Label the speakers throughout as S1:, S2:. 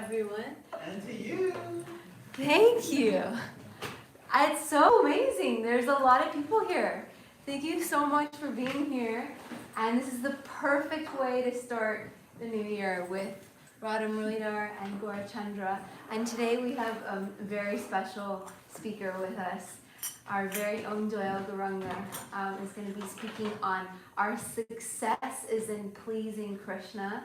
S1: everyone.
S2: And to you.
S1: Thank you. It's so amazing. There's a lot of people here. Thank you so much for being here. And this is the perfect way to start the new year with Radha Muralidhar and Gaura Chandra. And today we have a very special speaker with us. Our very own Dayal Gauranga is going to be speaking on our success is in pleasing Krishna.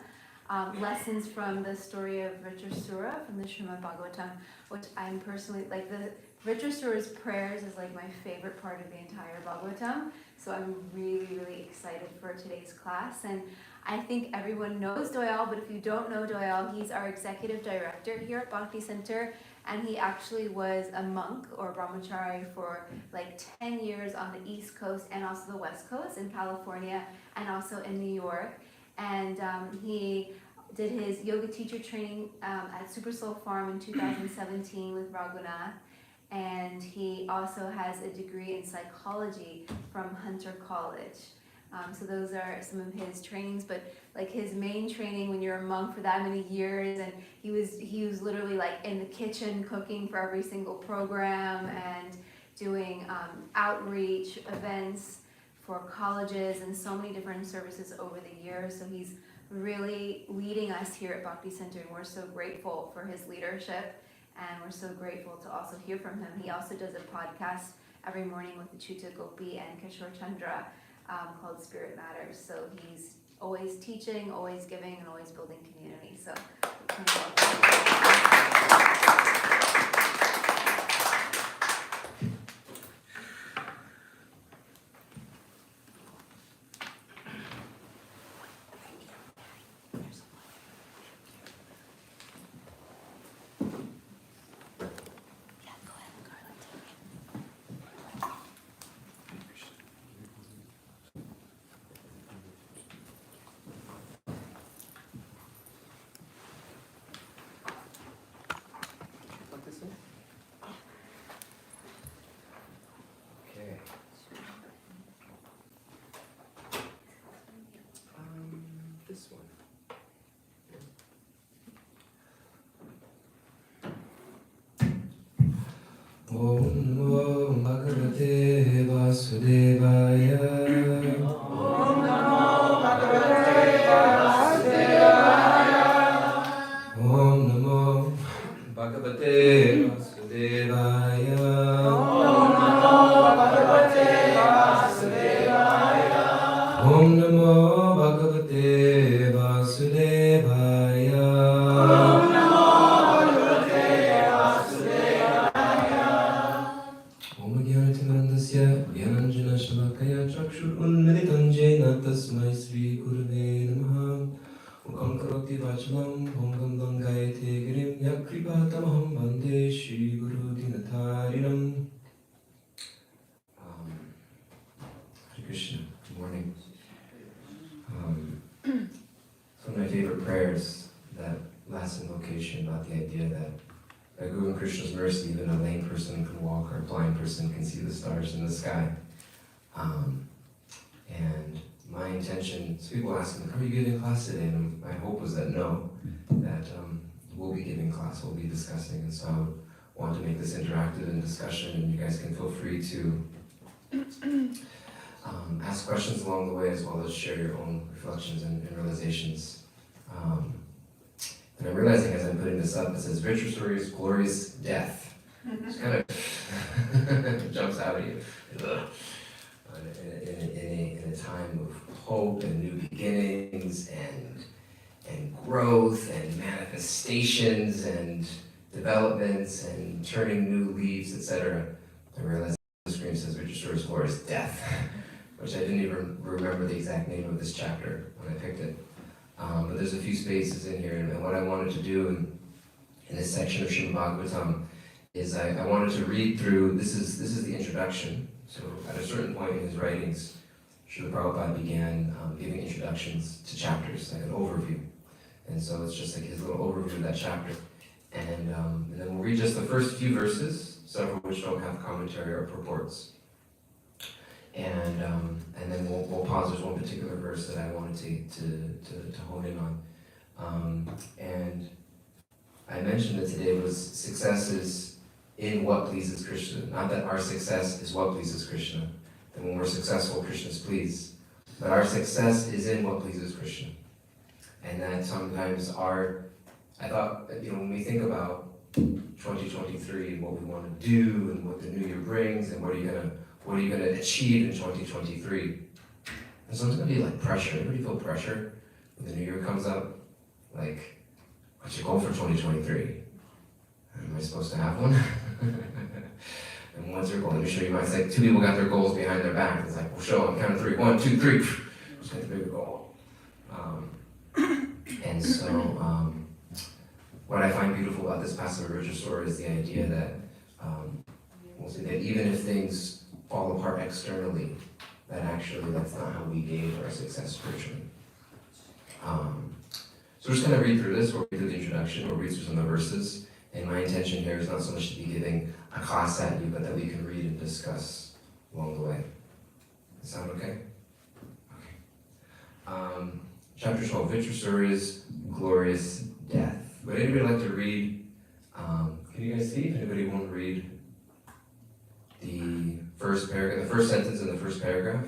S1: Lessons from the story of Vritrasura from the Srimad Bhagavatam, which I'm personally, like the Vritrasura's prayers is like my favorite part of the entire Bhagavatam. So I'm really, really excited for today's class. And I think everyone knows Dayal, but if you don't know Dayal, he's our executive director here at Bhakti Center. And he actually was a monk or brahmachari for like 10 years on the East Coast and also the West Coast in California and also in New York. And he did his yoga teacher training at Super Soul Farm in 2017 with Raghunath. And he also has a degree in psychology from Hunter College. So those are some of his trainings, but like his main training when you're a monk for that many years, and he was literally like in the kitchen cooking for every single program and doing outreach events for colleges and so many different services over the years. So he's really leading us here at Bhakti Center, and we're so grateful for his leadership, and we're so grateful to also hear from him. He also does a podcast every morning with the Chuta Gopi and Kishore Chandra called Spirit Matters. So he's always teaching, always giving, and always building community. So
S2: This one. Om Namo Bhagavate Vasudevaya. Om Namo Bhagavate Vasudevaya. Om Namo Bhagavate Vasudevaya. Om Namo Bhagavate Vasudevaya. Om Namo Bhagavate Vasudevaya. Om Namo Bhagavate Vasudevaya. Om Jnanatimandasya Jnananjana Shalakaya Chakshur Unmilitam Jena Tasmai Sri Gurave Namaha. Mukam Karoti Vachalam Bhongam Dangayate Girim Yakripatamaham Bande Shri Guru Dinatarinam. Hare Krishna. Good morning. One of my favorite prayers, that last invocation about the idea that by Guru and Krishna's mercy, even a lame person can walk or a blind person can see the stars in the sky. And my intention, so people ask me, are you giving class today? And my hope was that no, that we'll be giving class, we'll be discussing. And so I want to make this interactive in discussion, and you guys can feel free to ask questions along the way, as well as share your own reflections and realizations. And I'm realizing as I'm putting this up, it says Vritrasura's glorious death. It's kind of jumps out at you. In a time of hope and new beginnings and growth and manifestations and developments and turning new leaves, etc. I realized the screen says Vritrasura's glorious death, which I didn't even remember the exact name of this chapter when I picked it. But there's a few spaces in here, and what I wanted to do in this section of Srimad Bhagavatam is I wanted to read through, this is the introduction. So at a certain point in his writings, Srila Prabhupada began giving introductions to chapters, like an overview. And so it's just like his little overview of that chapter. And then we'll read just the first few verses, several of which don't have commentary or purports. And then we'll pause. There's one particular verse that I wanted to hone in on. I mentioned that today was success is in what pleases Krishna. Not that our success is what pleases Krishna. That when we're successful, Krishna's pleased. But our success is in what pleases Krishna. And that sometimes I thought, when we think about 2023 and what we want to do and what the new year brings and what are you gonna achieve in 2023. And so it's gonna be like pressure. Anybody feel pressure when the new year comes up? Like, what's your goal for 2023? Am I supposed to have one? And what's your goal? Let me show you mine. It's like two people got their goals behind their back. It's like, we'll show them, count of three. 1, 2, 3. Just got the bigger goal. And so, what I find beautiful about this passage of Richard story is the idea that, we'll see that even if things fall apart externally, that actually that's not how we gauge our success spiritually. So we're just going to read through this. We'll read through the introduction. We'll read through some of the verses. And my intention here is not so much to be giving a class at you, but that we can read and discuss along the way. Does that sound okay? Okay. Chapter 12, Vitrasura's glorious death. Would anybody like to read? Can you guys see if anybody want to read the first paragraph, the first sentence in the first paragraph?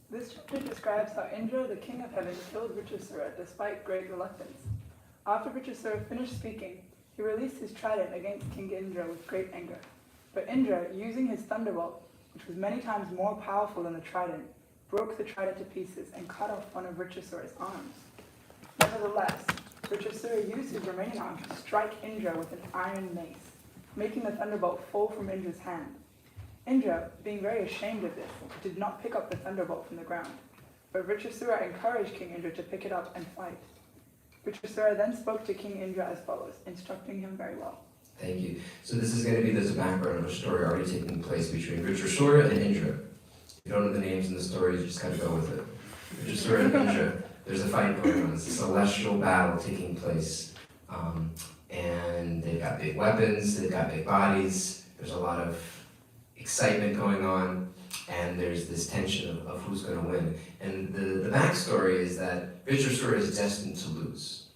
S3: This chapter describes how Indra, the king of heaven, killed Vitrasura despite great reluctance. After Vitrasura finished speaking, he released his trident against King Indra with great anger. But Indra, using his thunderbolt, which was many times more powerful than the trident, broke the trident to pieces and cut off one of Vitrasura's arms. Nevertheless, Vitrasura used his remaining arm to strike Indra with an iron mace, making the thunderbolt fall from Indra's hand. Indra, being very ashamed of this, did not pick up the thunderbolt from the ground, but Vitrasura encouraged King Indra to pick it up and fight. Vitrasura then spoke to King Indra as follows, instructing him very well.
S2: Thank you. So this is going to be there's a background of a story already taking place between Vitrasura and Indra. If you don't know the names in the story, you just kind of go with it. Vitrasura and Indra, there's a fight going on. It's a celestial battle taking place. And they've got big weapons, they've got big bodies, there's a lot of excitement going on, and there's this tension of who's going to win. And the backstory is that Vitrasura is destined to lose.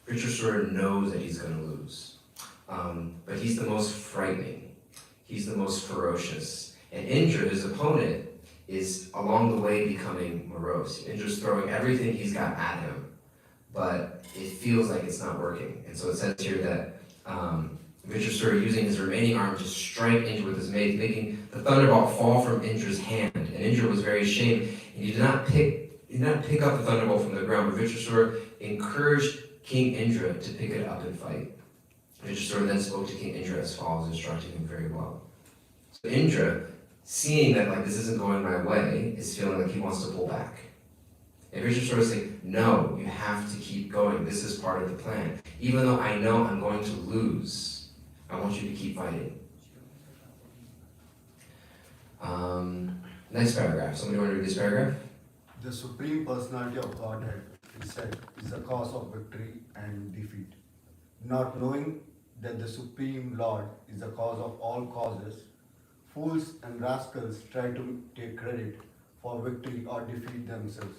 S2: Vitrasura knows that he's going to lose. But he's the most frightening. He's the most ferocious. And Indra, his opponent, is along the way becoming morose. Indra's throwing everything he's got at him, but it feels like it's not working. And so it says here that Vitrasura using his remaining arm to strike Indra with his mace, making the thunderbolt fall from Indra's hand. And Indra was very ashamed, and he did not pick up the thunderbolt from the ground, but Vitrasura encouraged King Indra to pick it up and fight. Vitrasura then spoke to King Indra as follows, instructing him very well. So Indra, seeing that like this isn't going my way, is feeling like he wants to pull back. And Vitrasura is saying, no, you have to keep going. This is part of the plan. Even though I know I'm going to lose, I want you to keep fighting. Next paragraph. Somebody want to read this paragraph?
S4: The Supreme Personality of Godhead, it said, is the cause of victory and defeat. Not knowing that the Supreme Lord is the cause of all causes, fools and rascals try to take credit for victory or defeat themselves.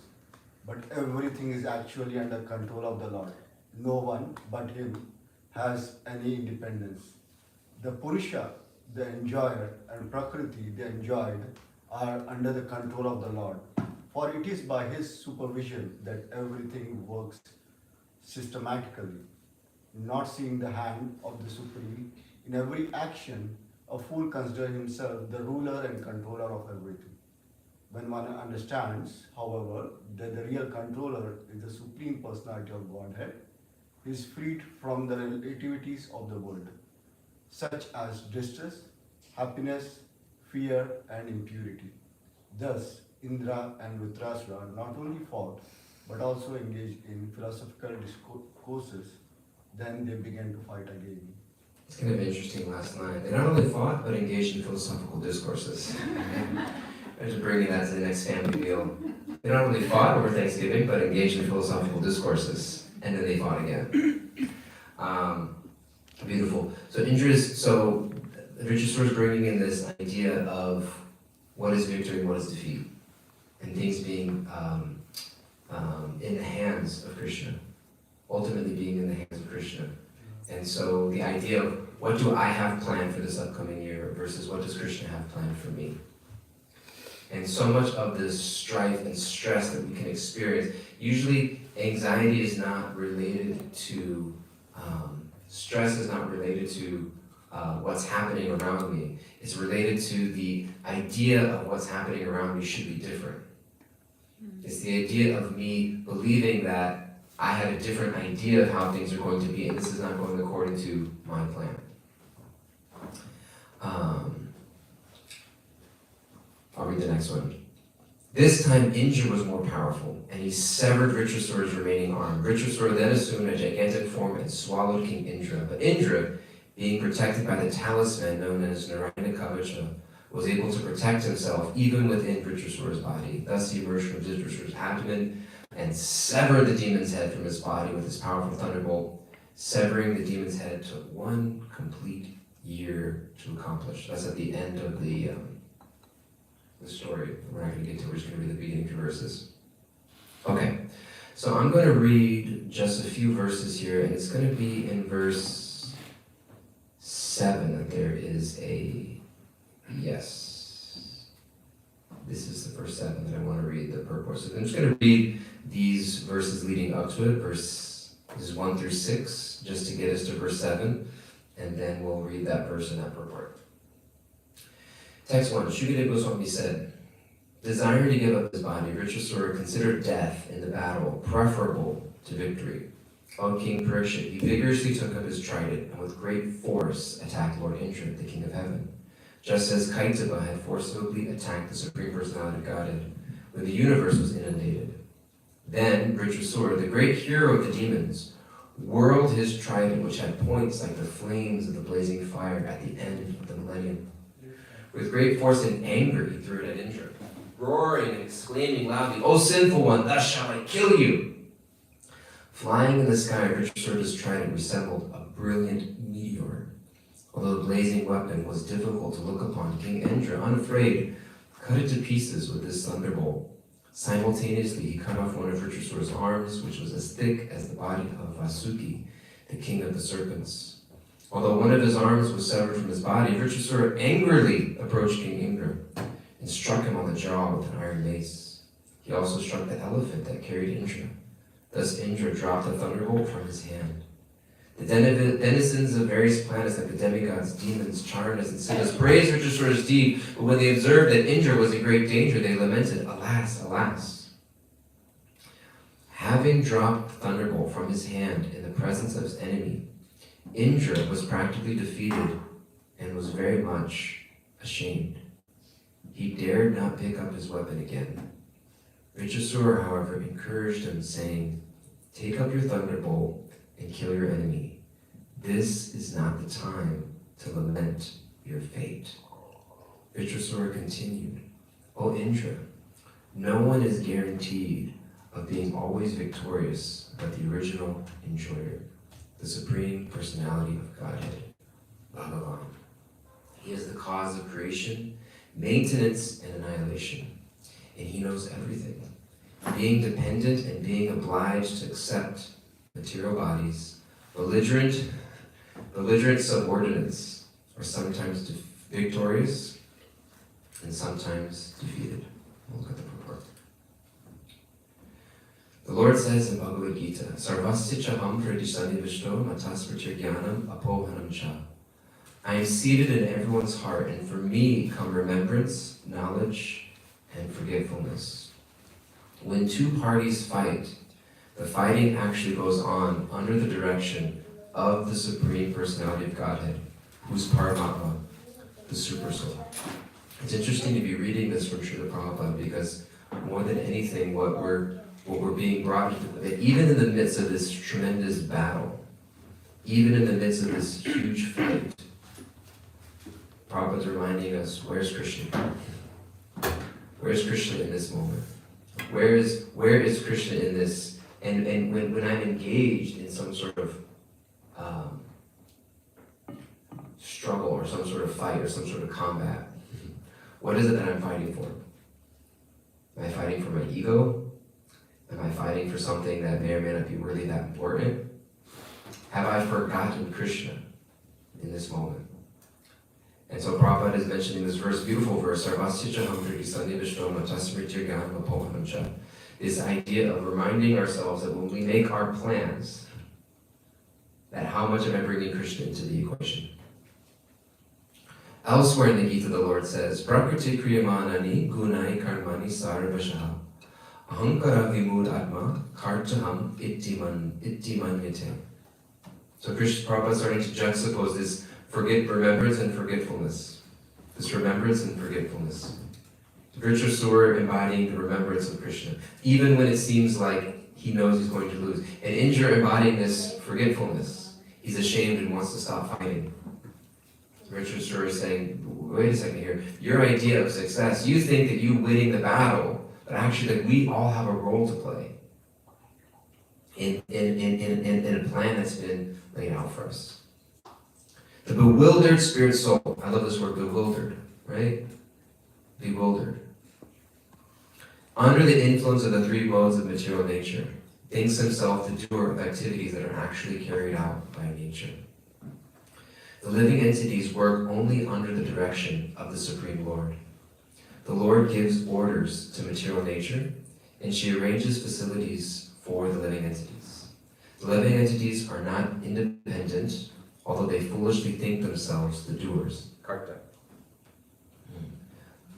S4: But everything is actually under control of the Lord. No one but Him has any independence. The Purusha, the enjoyer, and Prakriti, the enjoyed, are under the control of the Lord. For it is by His supervision that everything works systematically. Not seeing the hand of the Supreme in every action, a fool considers himself the ruler and controller of everything. When one understands, however, that the real controller is the Supreme Personality of Godhead, he is freed from the relativities of the world, such as distress, happiness, fear, and impurity. Thus, Indra and Vitrasura not only fought, but also engaged in philosophical discourses. Then they began to fight again.
S2: It's kind of interesting last line. They not only fought, but engaged in philosophical discourses. I'm just bringing that to the next family meal. They not only fought over Thanksgiving, but engaged in philosophical discourses. And then they fought again. Beautiful. So Vitrasura is bringing in this idea of what is victory and what is defeat. And things being in the hands of Krishna, ultimately being in the hands of Krishna. And so the idea of what do I have planned for this upcoming year versus what does Krishna have planned for me? And so much of this strife and stress that we can experience, usually anxiety is not related to, stress is not related to what's happening around me. It's related to the idea of what's happening around me should be different. It's the idea of me believing that I have a different idea of how things are going to be, and this is not going according to my plan. I'll read the next one. This time Indra was more powerful, and he severed Vritrasur's remaining arm. Vritrasur then assumed a gigantic form and swallowed King Indra. But Indra, being protected by the talisman known as Narayana Kavacha, was able to protect himself even within Vritrasur's body. Thus he emerged from Vritrasur's abdomen and severed the demon's head from his body with his powerful thunderbolt. Severing the demon's head took 1 complete year to accomplish. That's at the end of the story. We're not going to get to it. We're just going to read the beginning 2 verses. Okay, so I'm going to read just a few verses here, and it's going to be in verse 7 that there is a yes. This is the verse 7 that I want to read the purport. So I'm just going to read these verses leading up to it, verses 1 through 6, just to get us to verse 7, and then we'll read that verse and that purport. Text 1, Shukadeva Goswami said, desiring to give up his body, Vritrasura considered death in the battle preferable to victory. O King Parikshit, he vigorously took up his trident and with great force attacked Lord Indra, the King of Heaven, just as Kaitaba had forcibly attacked the Supreme Personality of Godhead when the universe was inundated. Then Vritrasura, the great hero of the demons, whirled his trident, which had points like the flames of the blazing fire at the end of the millennium. With great force and anger, he threw it at Indra, roaring and exclaiming loudly, O sinful one, thus shall I kill you! Flying in the sky, Vritrasura's trident resembled a brilliant meteor. Although the blazing weapon was difficult to look upon, King Indra, unafraid, cut it to pieces with his thunderbolt. Simultaneously, he cut off one of Vritrasura's arms, which was as thick as the body of Vasuki, the king of the serpents. Although one of his arms was severed from his body, Vritrasura angrily approached King Indra and struck him on the jaw with an iron mace. He also struck the elephant that carried Indra. Thus Indra dropped the thunderbolt from his hand. The denizens of various planets like the demigods, demons, charnas, and siddhas praised Vritrasura's deed, but when they observed that Indra was in great danger, they lamented, alas, alas. Having dropped the thunderbolt from his hand in the presence of his enemy, Indra was practically defeated and was very much ashamed. He dared not pick up his weapon again. Vritrasura, however, encouraged him, saying, take up your thunderbolt and kill your enemy. This is not the time to lament your fate. Vritrasura continued, O Indra, no one is guaranteed of being always victorious but the original enjoyer, the Supreme Personality of Godhead, Bhagavat. He is the cause of creation, maintenance, and annihilation, and he knows everything. Being dependent and being obliged to accept material bodies, belligerent subordinates are sometimes victorious and sometimes defeated. We'll look at the purport. The Lord says in Bhagavad Gita, Sarvasya chaham pradisani vishno mataspratir jnanam apohanam cha. I am seated in everyone's heart, and for me come remembrance, knowledge, and forgetfulness. When two parties fight, the fighting actually goes on under the direction of the Supreme Personality of Godhead, who's Paramatma, the Super Soul. It's interesting to be reading this from Srila Prabhupada because more than anything, what we're being brought into, even in the midst of this tremendous battle, even in the midst of this huge fight, Prabhupada's reminding us, where's Krishna? Where's Krishna in this moment? Where is Krishna in this? And when I'm engaged in some sort of struggle or some sort of fight or some sort of combat, what is it that I'm fighting for? Am I fighting for my ego? Am I fighting for something that may or may not be really that important? Have I forgotten Krishna in this moment? And so Prabhupada is mentioning this verse, beautiful verse, this idea of reminding ourselves that when we make our plans, that how much am I bringing Krishna into the equation? Elsewhere in the Gita, the Lord says, Prakriti kriyamanani gunai karmani sarvashaha ahankara vimud atma kartaham ittimanyate. So Krishna Prabhupada is starting to juxtapose this remembrance and forgetfulness. This remembrance and forgetfulness. Vritrasura embodying the remembrance of Krishna, even when it seems like he knows he's going to lose. And Indra embodying this forgetfulness. He's ashamed and wants to stop fighting. Vritrasura is saying, wait a second here, your idea of success, you think that you winning the battle, but actually that we all have a role to play in a plan that's been laid out for us. The bewildered spirit soul, I love this word, bewildered, right? Bewildered. Under the influence of the three modes of material nature, thinks himself the doer of activities that are actually carried out by nature. The living entities work only under the direction of the Supreme Lord. The Lord gives orders to material nature, and she arranges facilities for the living entities. The living entities are not independent, although they foolishly think themselves the doers. Karta.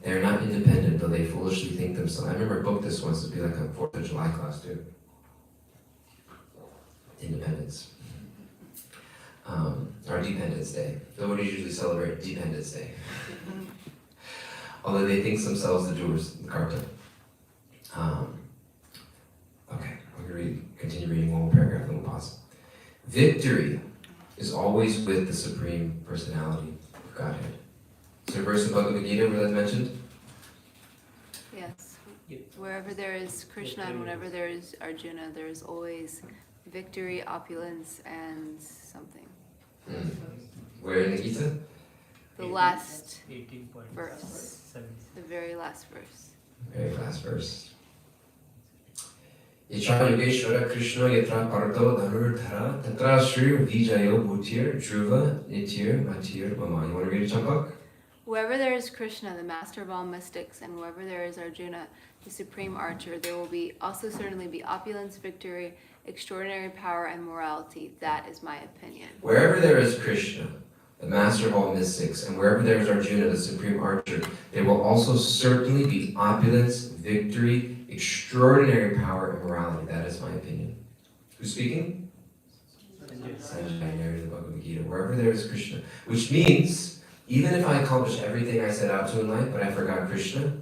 S2: They are not independent, though they foolishly think themselves. I remember I booked this once to be like a 4th of July class too. Independence. Or Dependence Day. Nobody usually celebrate Dependence Day. Although they think themselves the doers, the Karta. Okay, I'm going to continue reading one more paragraph, then we'll pause. Victory is always with the Supreme Personality of Godhead. Is there a verse in Bhagavad Gita where that's mentioned?
S1: Yes. Wherever there is Krishna and whenever there is Arjuna, there is always victory, opulence, and something.
S2: Where in the Gita?
S1: The last verse. The very last verse.
S2: Very last verse. Yatra Yogeshwara Krishna Yatra Parto Dhanurdhara Tatra Shri Vijayo Bhutir Dhruva Nitir Matir Mama. You want to read it, Champak?
S1: Wherever there is Krishna, the master of all mystics, and wherever there is Arjuna, the supreme archer, there will be also certainly be opulence, victory, extraordinary power, and morality. That is my opinion.
S2: Wherever there is Krishna, the master of all mystics, and wherever there is Arjuna, the supreme archer, there will also certainly be opulence, victory, extraordinary power, and morality. That is my opinion. Who's speaking? Sanjay, narrator of the Bhagavad Gita. Wherever there is Krishna. Which means, even if I accomplish everything I set out to in life, but I forgot Krishna,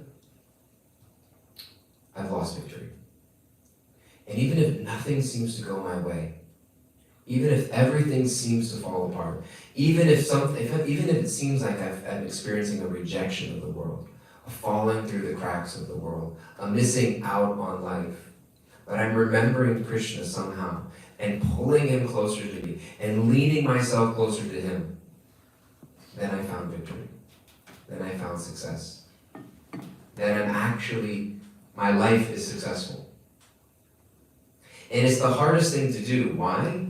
S2: I've lost victory. And even if nothing seems to go my way, even if everything seems to fall apart, even if it seems like I'm experiencing a rejection of the world, a falling through the cracks of the world, a missing out on life, but I'm remembering Krishna somehow and pulling him closer to me and leaning myself closer to him, then I found victory. Then I found success. Then my life is successful. And it's the hardest thing to do. Why?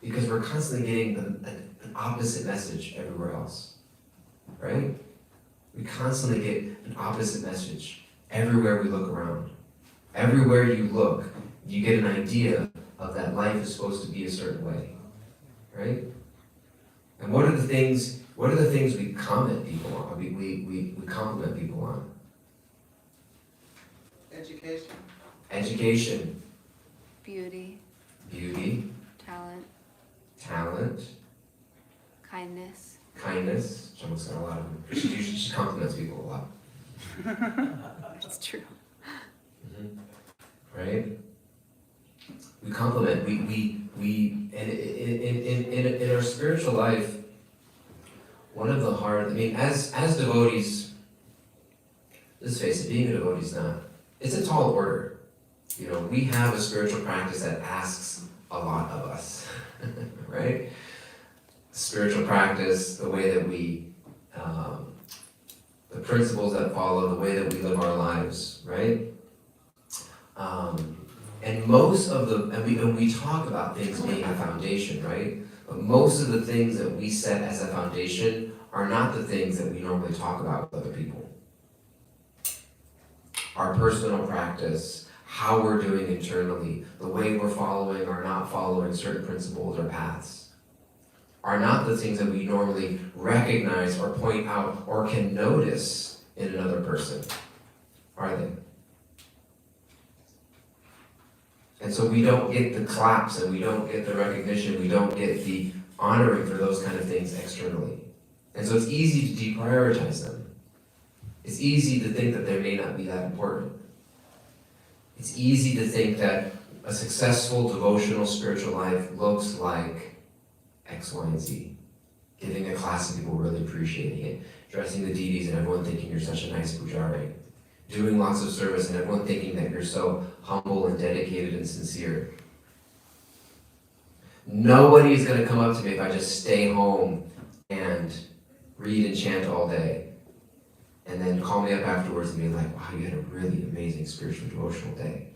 S2: Because we're constantly getting an opposite message everywhere else. Right? We constantly get an opposite message everywhere we look around. Everywhere you look, you get an idea of that life is supposed to be a certain way. Right? And what are the things we comment people on? We compliment people on? Education.
S1: Beauty.
S2: Talent.
S1: Kindness.
S2: Someone's got a lot of them. She compliments people a lot.
S1: It's true.
S2: Right? We compliment. We and in our spiritual life, one of the as devotees, let's face it, being a devotee is not. It's a tall order. We have a spiritual practice that asks a lot of us, right? Spiritual practice, the way that we, the principles that follow, the way that we live our lives, right? And most of the, and we talk about things being a foundation, right? But most of the things that we set as a foundation are not the things that we normally talk about with other people. Our personal practice, how we're doing internally, the way we're following or not following certain principles or paths, are not the things that we normally recognize or point out or can notice in another person, are they? And so we don't get the claps and we don't get the recognition, we don't get the honoring for those kind of things externally. And so it's easy to deprioritize them. It's easy to think that they may not be that important. It's easy to think that a successful devotional spiritual life looks like X, Y, and Z. Giving a class and people really appreciating it. Dressing the deities and everyone thinking you're such a nice pujari. Doing lots of service and everyone thinking that you're so humble and dedicated and sincere. Nobody is going to come up to me if I just stay home and read and chant all day. And then call me up afterwards and be like, wow, you had a really amazing spiritual devotional day.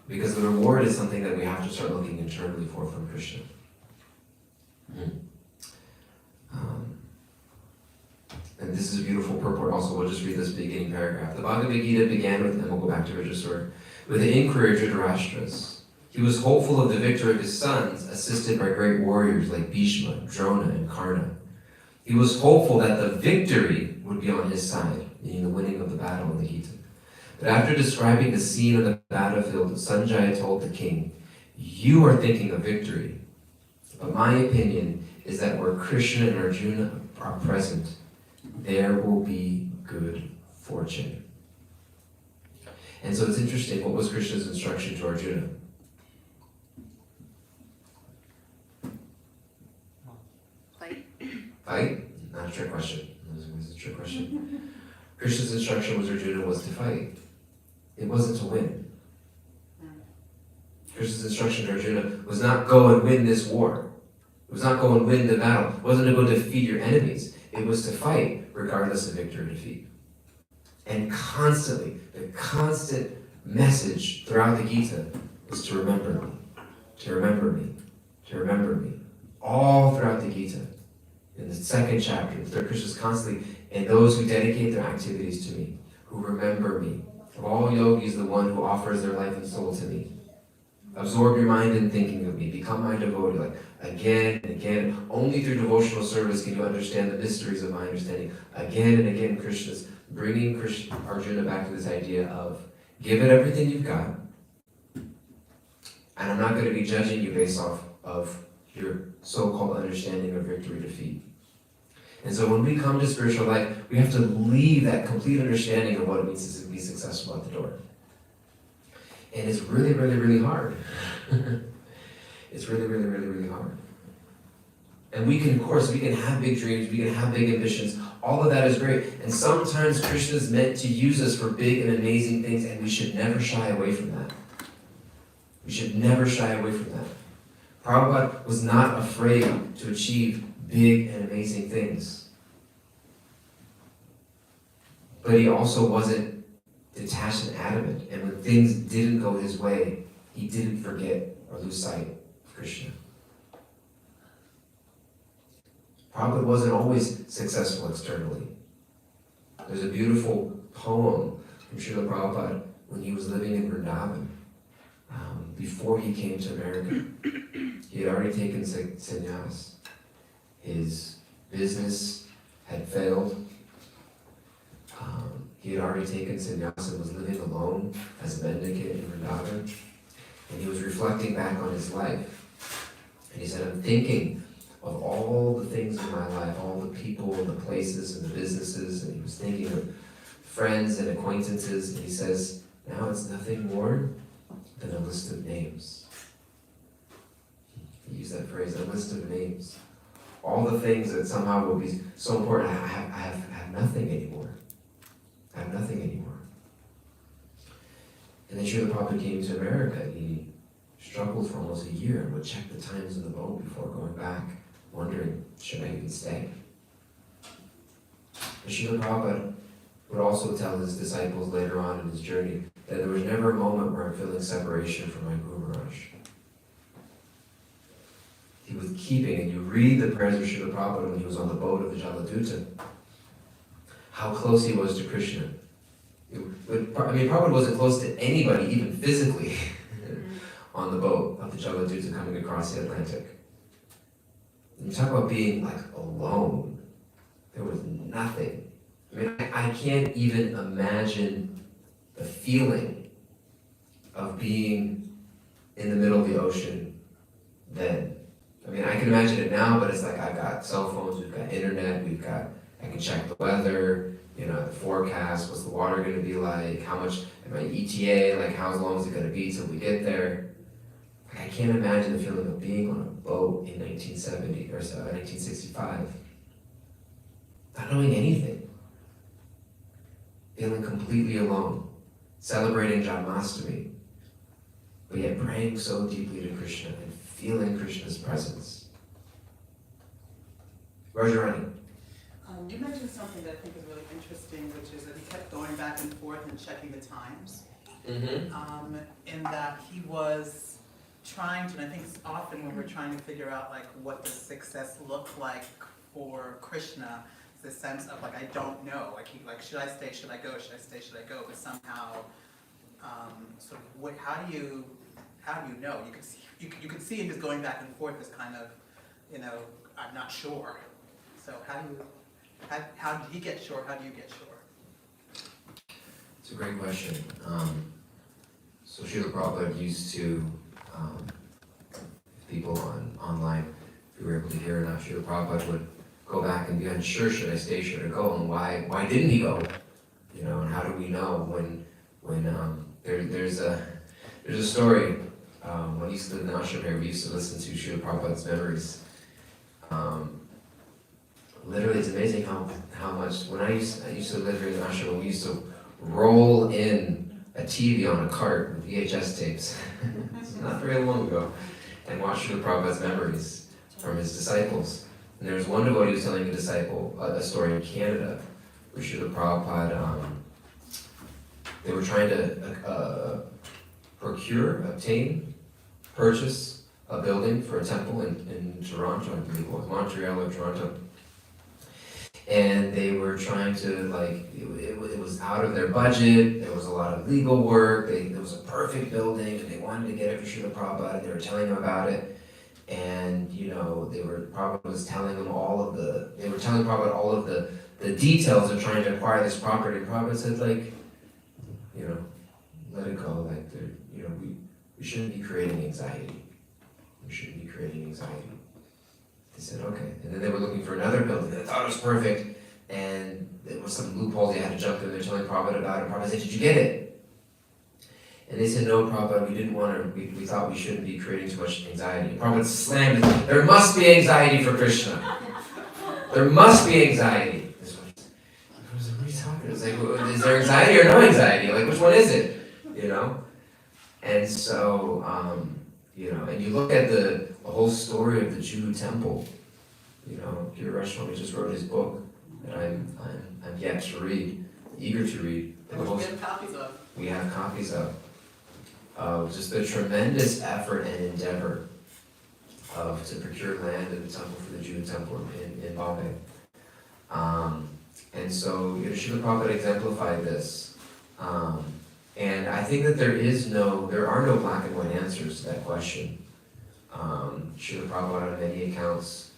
S2: Because the reward is something that we have to start looking internally for from Krishna. And this is a beautiful purport also. We'll just read this beginning paragraph. The Bhagavad Gita began with, and we'll go back to Vajrasura, with the inquiry of Dhritarashtra's. He was hopeful of the victory of his sons, assisted by great warriors like Bhishma, Drona, and Karna. He was hopeful that the victory would be on his side, meaning the winning of the battle in the Gita. But after describing the scene of the battlefield, Sanjaya told the king, "You are thinking of victory. But my opinion is that where Krishna and Arjuna are present, there will be good fortune." And so it's interesting, what was Krishna's instruction to Arjuna? Fight? Not a trick question. It was a trick question. Krishna's instruction was Arjuna was to fight. It wasn't to win. Krishna's instruction to Arjuna was not go and win this war. It was not go and win the battle. It wasn't to go defeat your enemies. It was to fight regardless of victory or defeat. And constantly, the constant message throughout the Gita was to remember me, to remember me, to remember me. All throughout the Gita. In the second chapter, Krishna is constantly, and those who dedicate their activities to me, who remember me. Of all yogis, the one who offers their life and soul to me. Absorb your mind in thinking of me. Become my devotee. Like again and again. Only through devotional service can you understand the mysteries of my understanding. Again and again, Krishna's bringing Arjuna back to this idea of give it everything you've got. And I'm not going to be judging you based off of your so-called understanding of victory or defeat. And so when we come to spiritual life, we have to leave that complete understanding of what it means to be successful at the door. And it's really, really, really hard. It's really, really, really, really hard. And we can, of course, we can have big dreams, we can have big ambitions. All of that is great. And sometimes Krishna is meant to use us for big and amazing things, and we should never shy away from that. We should never shy away from that. Prabhupada was not afraid to achieve big and amazing things. But he also wasn't detached and adamant. And when things didn't go his way, he didn't forget or lose sight of Krishna. Prabhupada wasn't always successful externally. There's a beautiful poem from Srila Prabhupada when he was living in Vrindavan. Before he came to America, he had already taken sannyas. His business had failed. He had already taken sannyas and was living alone as a mendicant in Vrindavan. And he was reflecting back on his life. And he said, I'm thinking of all the things in my life, all the people and the places and the businesses. And he was thinking of friends and acquaintances. And he says, now it's nothing more than a list of names. He used that phrase, a list of names. All the things that somehow will be so important, I have nothing anymore. I have nothing anymore. And then Srila Prabhupada came to America, and he struggled for almost a year and would check the times of the boat before going back, wondering, should I even stay? And Srila Prabhupada would also tell his disciples later on in his journey that there was never a moment where I'm feeling separation from my Guru Maharaj. He was keeping, and you read the prayers of Srila Prabhupada when he was on the boat of the Jaladuta, how close he was to Krishna. Prabhupada wasn't close to anybody, even physically, on the boat of the Jaladuta coming across the Atlantic. And you talk about being like alone. There was nothing. I can't even imagine the feeling of being in the middle of the ocean then. I can imagine it now, but it's like I've got cell phones, we've got internet, I can check the weather, the forecast, what's the water going to be like, how much, my ETA, like how long is it going to be till we get there. I can't imagine the feeling of being on a boat in 1970 or 1965, not knowing anything, feeling completely alone, celebrating Janmashtami, but yet praying so deeply to Krishna and feeling Krishna's presence. Rajarani.
S5: You mentioned something that I think is really interesting, which is that he kept going back and forth and checking the times.
S2: Mm-hmm.
S5: In that he was trying to, and I think often when we're trying to figure out like what does success look like for Krishna, it's the sense of like I don't know, should I stay, should I go, should I stay, should I go, but somehow sort of how do you know? You can see him just going back and forth as kind of, I'm not sure. So how did he get sure? How do you get sure?
S2: It's a great question. So Srila Prabhupada used to, people online, if you were able to hear or not, Srila Prabhupada would go back and be unsure, should I stay, should I go, and why didn't he go? And how do we know when there's a story, when he used to live in the ashram here, we used to listen to Srila Prabhupada's memories. Literally, it's amazing how much, when I used to live here in the ashram, we used to roll in a TV on a cart with VHS tapes, not very long ago, and watch Srila Prabhupada's memories from his disciples. And there was one devotee who was telling a disciple a story in Canada, where Srila Prabhupada, they were trying to purchase a building for a temple in Toronto, I believe it was, Montreal or Toronto. And they were trying to, it was out of their budget, there was a lot of legal work, it was a perfect building, and they wanted to get it for Srila Prabhupada, and they were telling him about it. And, Prabhupada was telling them they were telling Prabhupada all of the details of trying to acquire this property. And Prabhupada said, let it go, we shouldn't be creating anxiety. We shouldn't be creating anxiety. They said, okay. And then they were looking for another building. They thought it was perfect. And there was some loophole they had to jump through. They're telling Prabhupada about it. Prabhupada said, did you get it? And they said, no, Prabhupada, we didn't want to, we thought we shouldn't be creating too much anxiety. And Prabhupada slammed it. There must be anxiety for Krishna. There must be anxiety. What are you talking about? It's like, is there anxiety or no anxiety? Which one is it? And so, and you look at the whole story of the Jew temple. Kira Swami just wrote his book that I'm yet to read, eager to read.
S5: Which we have copies of.
S2: We have copies of just the tremendous effort and endeavor to procure land in the temple for the Jew temple in Bombay. And so Srila Prabhupada exemplified this. And I think that there are no black and white answers to that question. Srila Prabhupada on many accounts.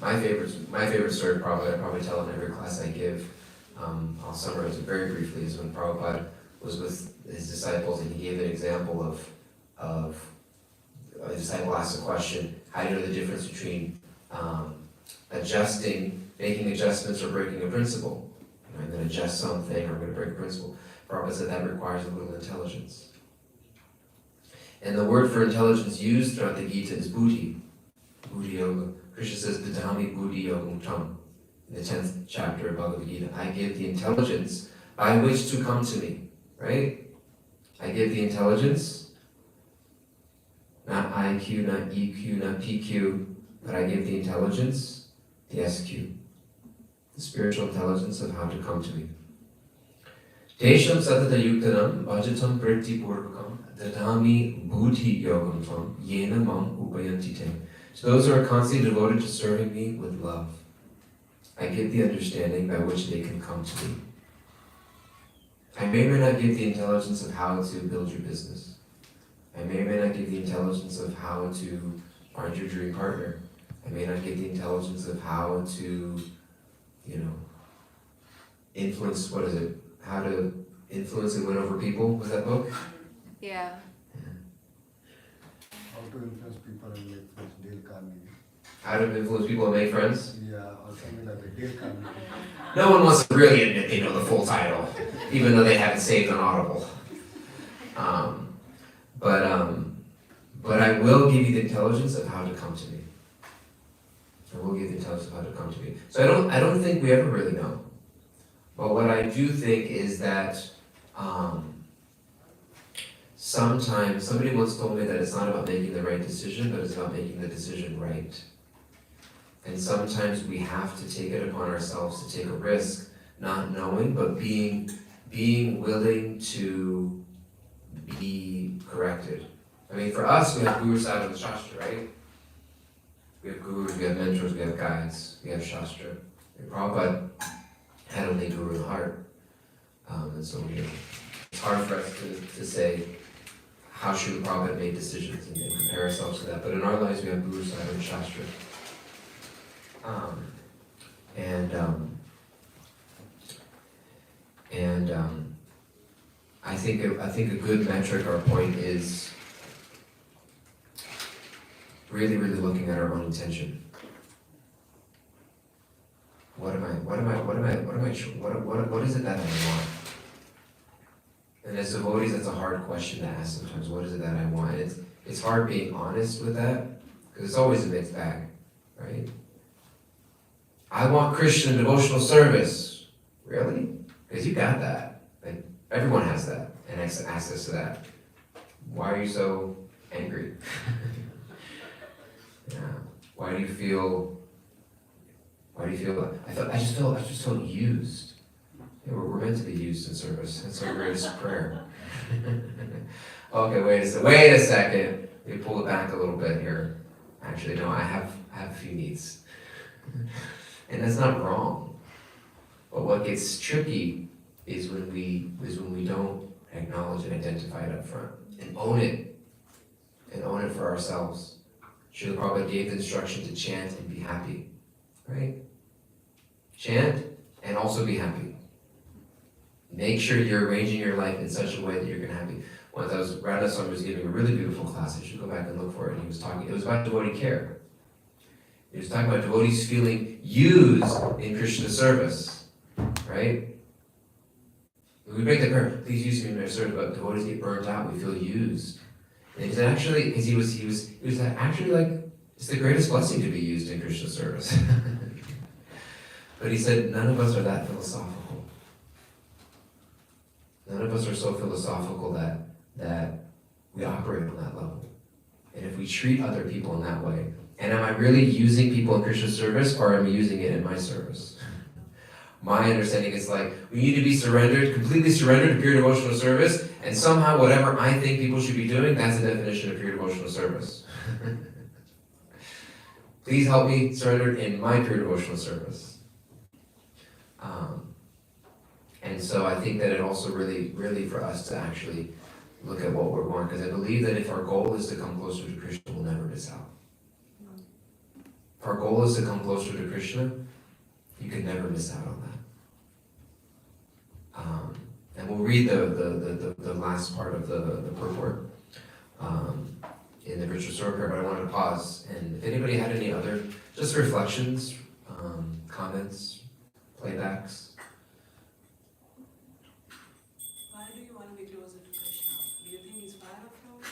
S2: My favorite story of Prabhupada, I probably tell in every class I give, I'll summarize it very briefly, is when Prabhupada was with his disciples and he gave an example of a disciple asked a question, how do you know the difference between making adjustments or breaking a principle? I'm going to adjust something or I'm going to break a principle. Prabhupada said that requires a little intelligence. And the word for intelligence used throughout the Gita is buddhi, buddhi yoga. Krishna says, Dadami buddhi yogam tam, in the 10th chapter of Bhagavad Gita. I give the intelligence by which to come to me, right? I give the intelligence, not IQ, not EQ, not PQ, but I give the intelligence, the SQ. the spiritual intelligence of how to come to me. Tesham satata yuktanam bhajatam vritti purvakam dadami buddhi yogam tvam yena mam upayanti te. To those who are constantly devoted to serving me with love, I give the understanding by which they can come to me. I may or may not give the intelligence of how to build your business. I may or may not give the intelligence of how to find your dream partner. I may not give the intelligence of how to, influence, how to influence and win over people, was that book?
S1: Yeah.
S4: How to influence people and make friends, Dale Carnegie.
S2: How to influence people and make friends?
S4: Yeah, or something like that, Dale Carnegie.
S2: No one wants to really admit they know the full title, even though they have it saved on Audible. But I will give you the intelligence of how to come to me. I will give you the intelligence of how to come to me. So I don't think we ever really know. But what I do think is that sometimes, somebody once told me that it's not about making the right decision, but it's about making the decision right. And sometimes we have to take it upon ourselves to take a risk, not knowing, but being willing to be corrected. I mean, for us, we have Guru side of the Shastra, right? We have gurus, we have mentors, we have guides, we have Shastra. And Prabhupada had only Guru in the heart. And so it's hard for us to say how Srila Prabhupada made decisions and compare ourselves to that. But in our lives, we have Guru side and Shastra. I think a good metric or point is really looking at our own intention. What is it that I want? And as devotees, that's a hard question to ask sometimes. What is it that I want? It's hard being honest with that, because it's always a mixed bag, right? I want Christian devotional service. Really? Because you got that. Like, everyone has that and access to that. Why are you so angry? Yeah. Why do you feel? I just felt used. Yeah, we're meant to be used in service. That's our greatest prayer. Okay, wait a second. Let me pull it back a little bit here. Actually, no, I have a few needs. And that's not wrong. But what gets tricky is when we don't acknowledge and identify it up front and own it for ourselves. Srila Prabhupada gave the instruction to chant and be happy, right? Chant and also be happy. Make sure you're arranging your life in such a way that you're going to be happy. Once Radha Swami was giving a really beautiful class. I should go back and look for it. And it was about devotee care. He was talking about devotees feeling used in Krishna service, right? We make the prayer, please use me in my service, but devotees get burnt out, we feel used. And he said actually, because he was actually like, it's the greatest blessing to be used in Krishna service. But he said, none of us are that philosophical. None of us are so philosophical that we operate on that level. And if we treat other people in that way, and am I really using people in Krishna service, or am I using it in my service? My understanding is like, we need to be completely surrendered to pure devotional service, and somehow whatever I think people should be doing, that's the definition of pure devotional service. Please help me surrender in my pure devotional service. And so I think that it also really for us to actually look at what we're going, because I believe that if our goal is to come closer to Krishna, we'll never miss out. If our goal is to come closer to Krishna, you can never miss out on that. And we'll read the last part of the purport in the Richard Story prayer, but I wanted to pause. And if anybody had any other just reflections, comments, playbacks.
S6: Why do you want to be closer to Krishna? Do you think he's far off from you?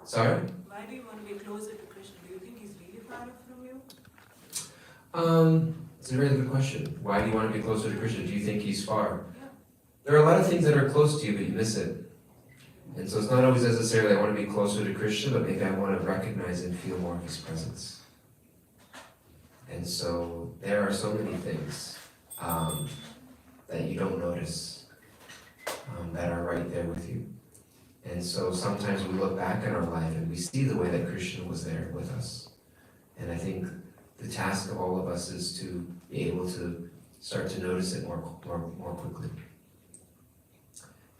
S2: Sorry?
S6: Why do you want to be closer to Krishna? Do you think he's really far off from you?
S2: It's a really good question. Why do you want to be closer to Krishna? Do you think he's far?
S6: Yeah.
S2: There are a lot of things that are close to you, but you miss it. And so it's not always necessarily I want to be closer to Krishna, but maybe I want to recognize and feel more of his presence. And so there are so many things that you don't notice, that are right there with you. And so sometimes we look back in our life and we see the way that Krishna was there with us. And I think the task of all of us is to be able to start to notice it more quickly.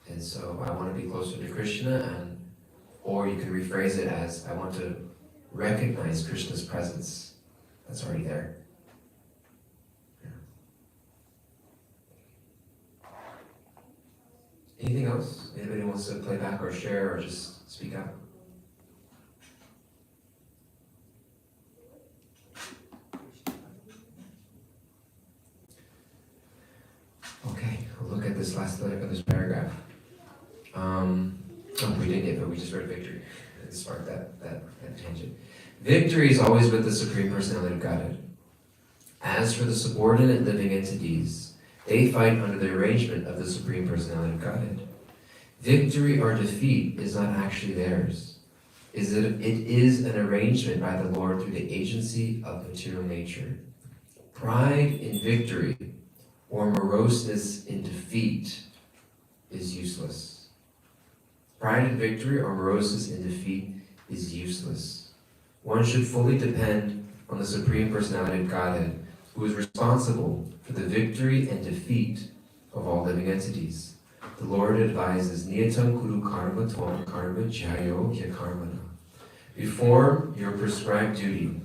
S2: And so I want to be closer to Krishna, or you can rephrase it as, I want to recognize Krishna's presence that's already there. Yeah. Anything else? Anybody wants to play back or share or just speak out? Okay, we'll look at this last line of this paragraph. We didn't get, but we just read victory. It sparked that tangent. Victory is always with the Supreme Personality of Godhead. As for the subordinate living entities, they fight under the arrangement of the Supreme Personality of Godhead. Victory or defeat is not actually theirs. It is an arrangement by the Lord through the agency of material nature. Pride in victory or moroseness in defeat is useless. Pride in victory or moroseness in defeat is useless. One should fully depend on the Supreme Personality of Godhead, who is responsible for the victory and defeat of all living entities. The Lord advises, Niyatam kuru karma tvam karma jyayo yakarmana. Perform your prescribed duty,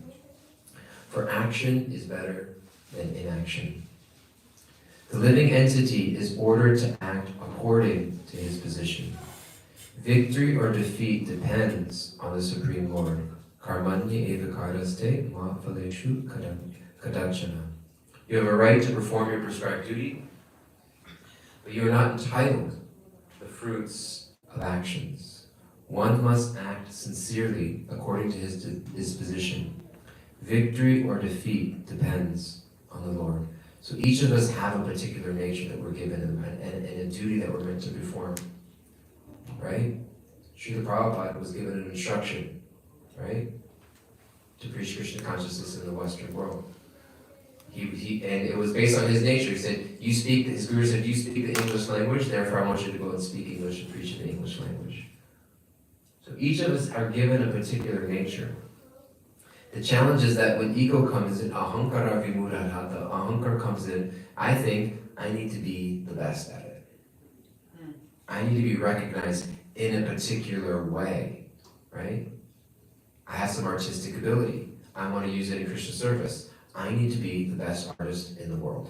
S2: for action is better than inaction. The living entity is ordered to act according to his position. Victory or defeat depends on the Supreme Lord. Karmanya evakaraste ma phaleshu kadachana. You have a right to perform your prescribed duty, but you are not entitled to the fruits of actions. One must act sincerely according to his disposition. Victory or defeat depends on the Lord. So each of us have a particular nature that we're given and a duty that we're meant to perform. Right? Srila Prabhupada was given an instruction, right? To preach Krishna consciousness in the Western world. And it was based on his nature. He said, his guru said, you speak the English language, therefore I want you to go and speak English and preach in the English language. So each of us are given a particular nature. The challenge is that when ego comes in, ahankara vimudhata, ahankara comes in, I think I need to be the best at it. I need to be recognized in a particular way, right? I have some artistic ability. I want to use it in Krishna service. I need to be the best artist in the world.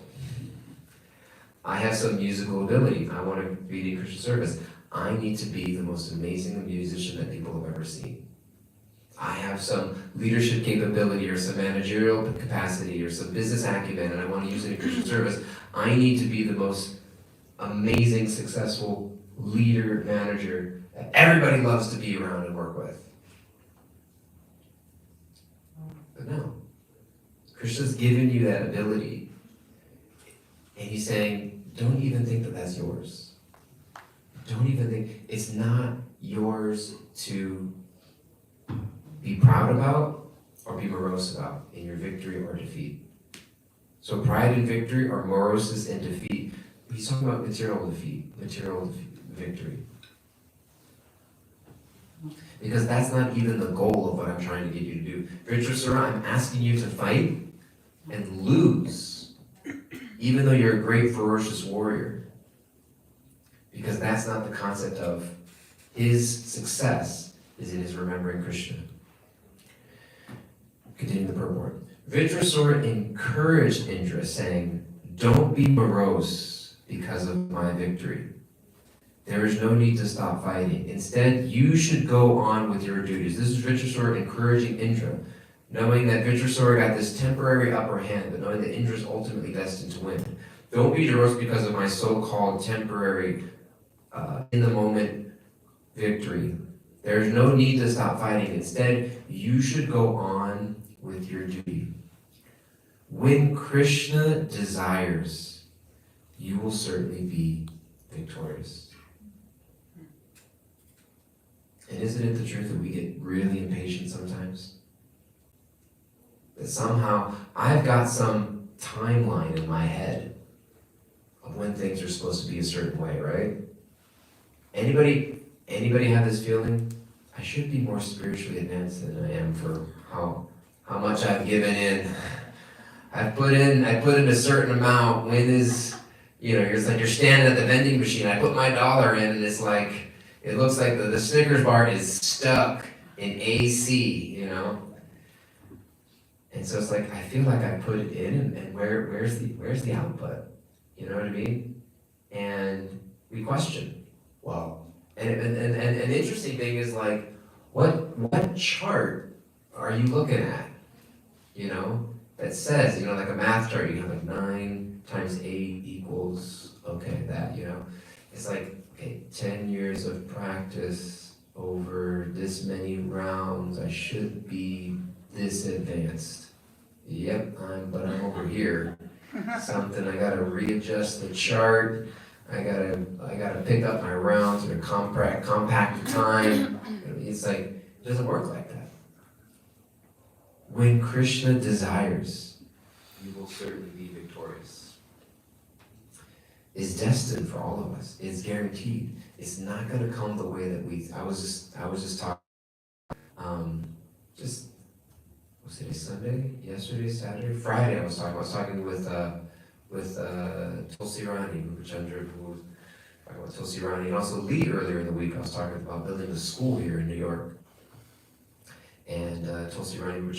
S2: I have some musical ability. I want to be in Krishna service. I need to be the most amazing musician that people have ever seen. I have some leadership capability or some managerial capacity or some business acumen and I want to use it in Krishna service. I need to be the most amazing, successful leader, manager that everybody loves to be around and work with. But no. Krishna's given you that ability. And he's saying, don't even think that that's yours. Don't even think, it's not yours to be proud about or be morose about in your victory or defeat. So pride in victory or moroseness in defeat, he's talking about material victory. Because that's not even the goal of what I'm trying to get you to do. Vritrasura, I'm asking you to fight and lose, even though you're a great ferocious warrior. Because that's not the concept of his success is in his remembering Krishna. Continue the purport. Vritrasura encouraged Indra, saying, don't be morose because of my victory. There is no need to stop fighting. Instead, you should go on with your duties. This is Vritrasura encouraging Indra, knowing that Vritrasura got this temporary upper hand, but knowing that Indra is ultimately destined to win. Don't be morose because of my so-called temporary, in-the-moment victory. There is no need to stop fighting. Instead, you should go on with your duty. When Krishna desires, you will certainly be victorious. And isn't it the truth that we get really impatient sometimes? That somehow I've got some timeline in my head of when things are supposed to be a certain way, right? Anybody have this feeling? I should be more spiritually advanced than I am for how much I've given in. I put in a certain amount. When is, it's like you're standing at the vending machine. I put my dollar in, and it's like, it looks like the Snickers bar is stuck in AC, And so it's like, I feel like I put it in, and where's the output? You know what I mean? And we question. Well, and an interesting thing is like, what chart are you looking at? That says, like a math chart, you have like 9 times 8 equals, okay, that, It's like, okay, 10 years of practice over this many rounds, I should be this advanced. Yep, but I'm over here. Something, I gotta readjust the chart, I gotta pick up my rounds or compact the time. It's like, it doesn't work like that. When Krishna desires, you will certainly be victorious. It's destined for all of us. It's guaranteed. It's not going to come the way that I was just talking. Was today Sunday? Yesterday, Saturday, Friday. I was talking with Tulsi Rani, who was talking about Tulsi Rani, and also Lee earlier in the week. I was talking about building a school here in New York. And Tulsi Rani we're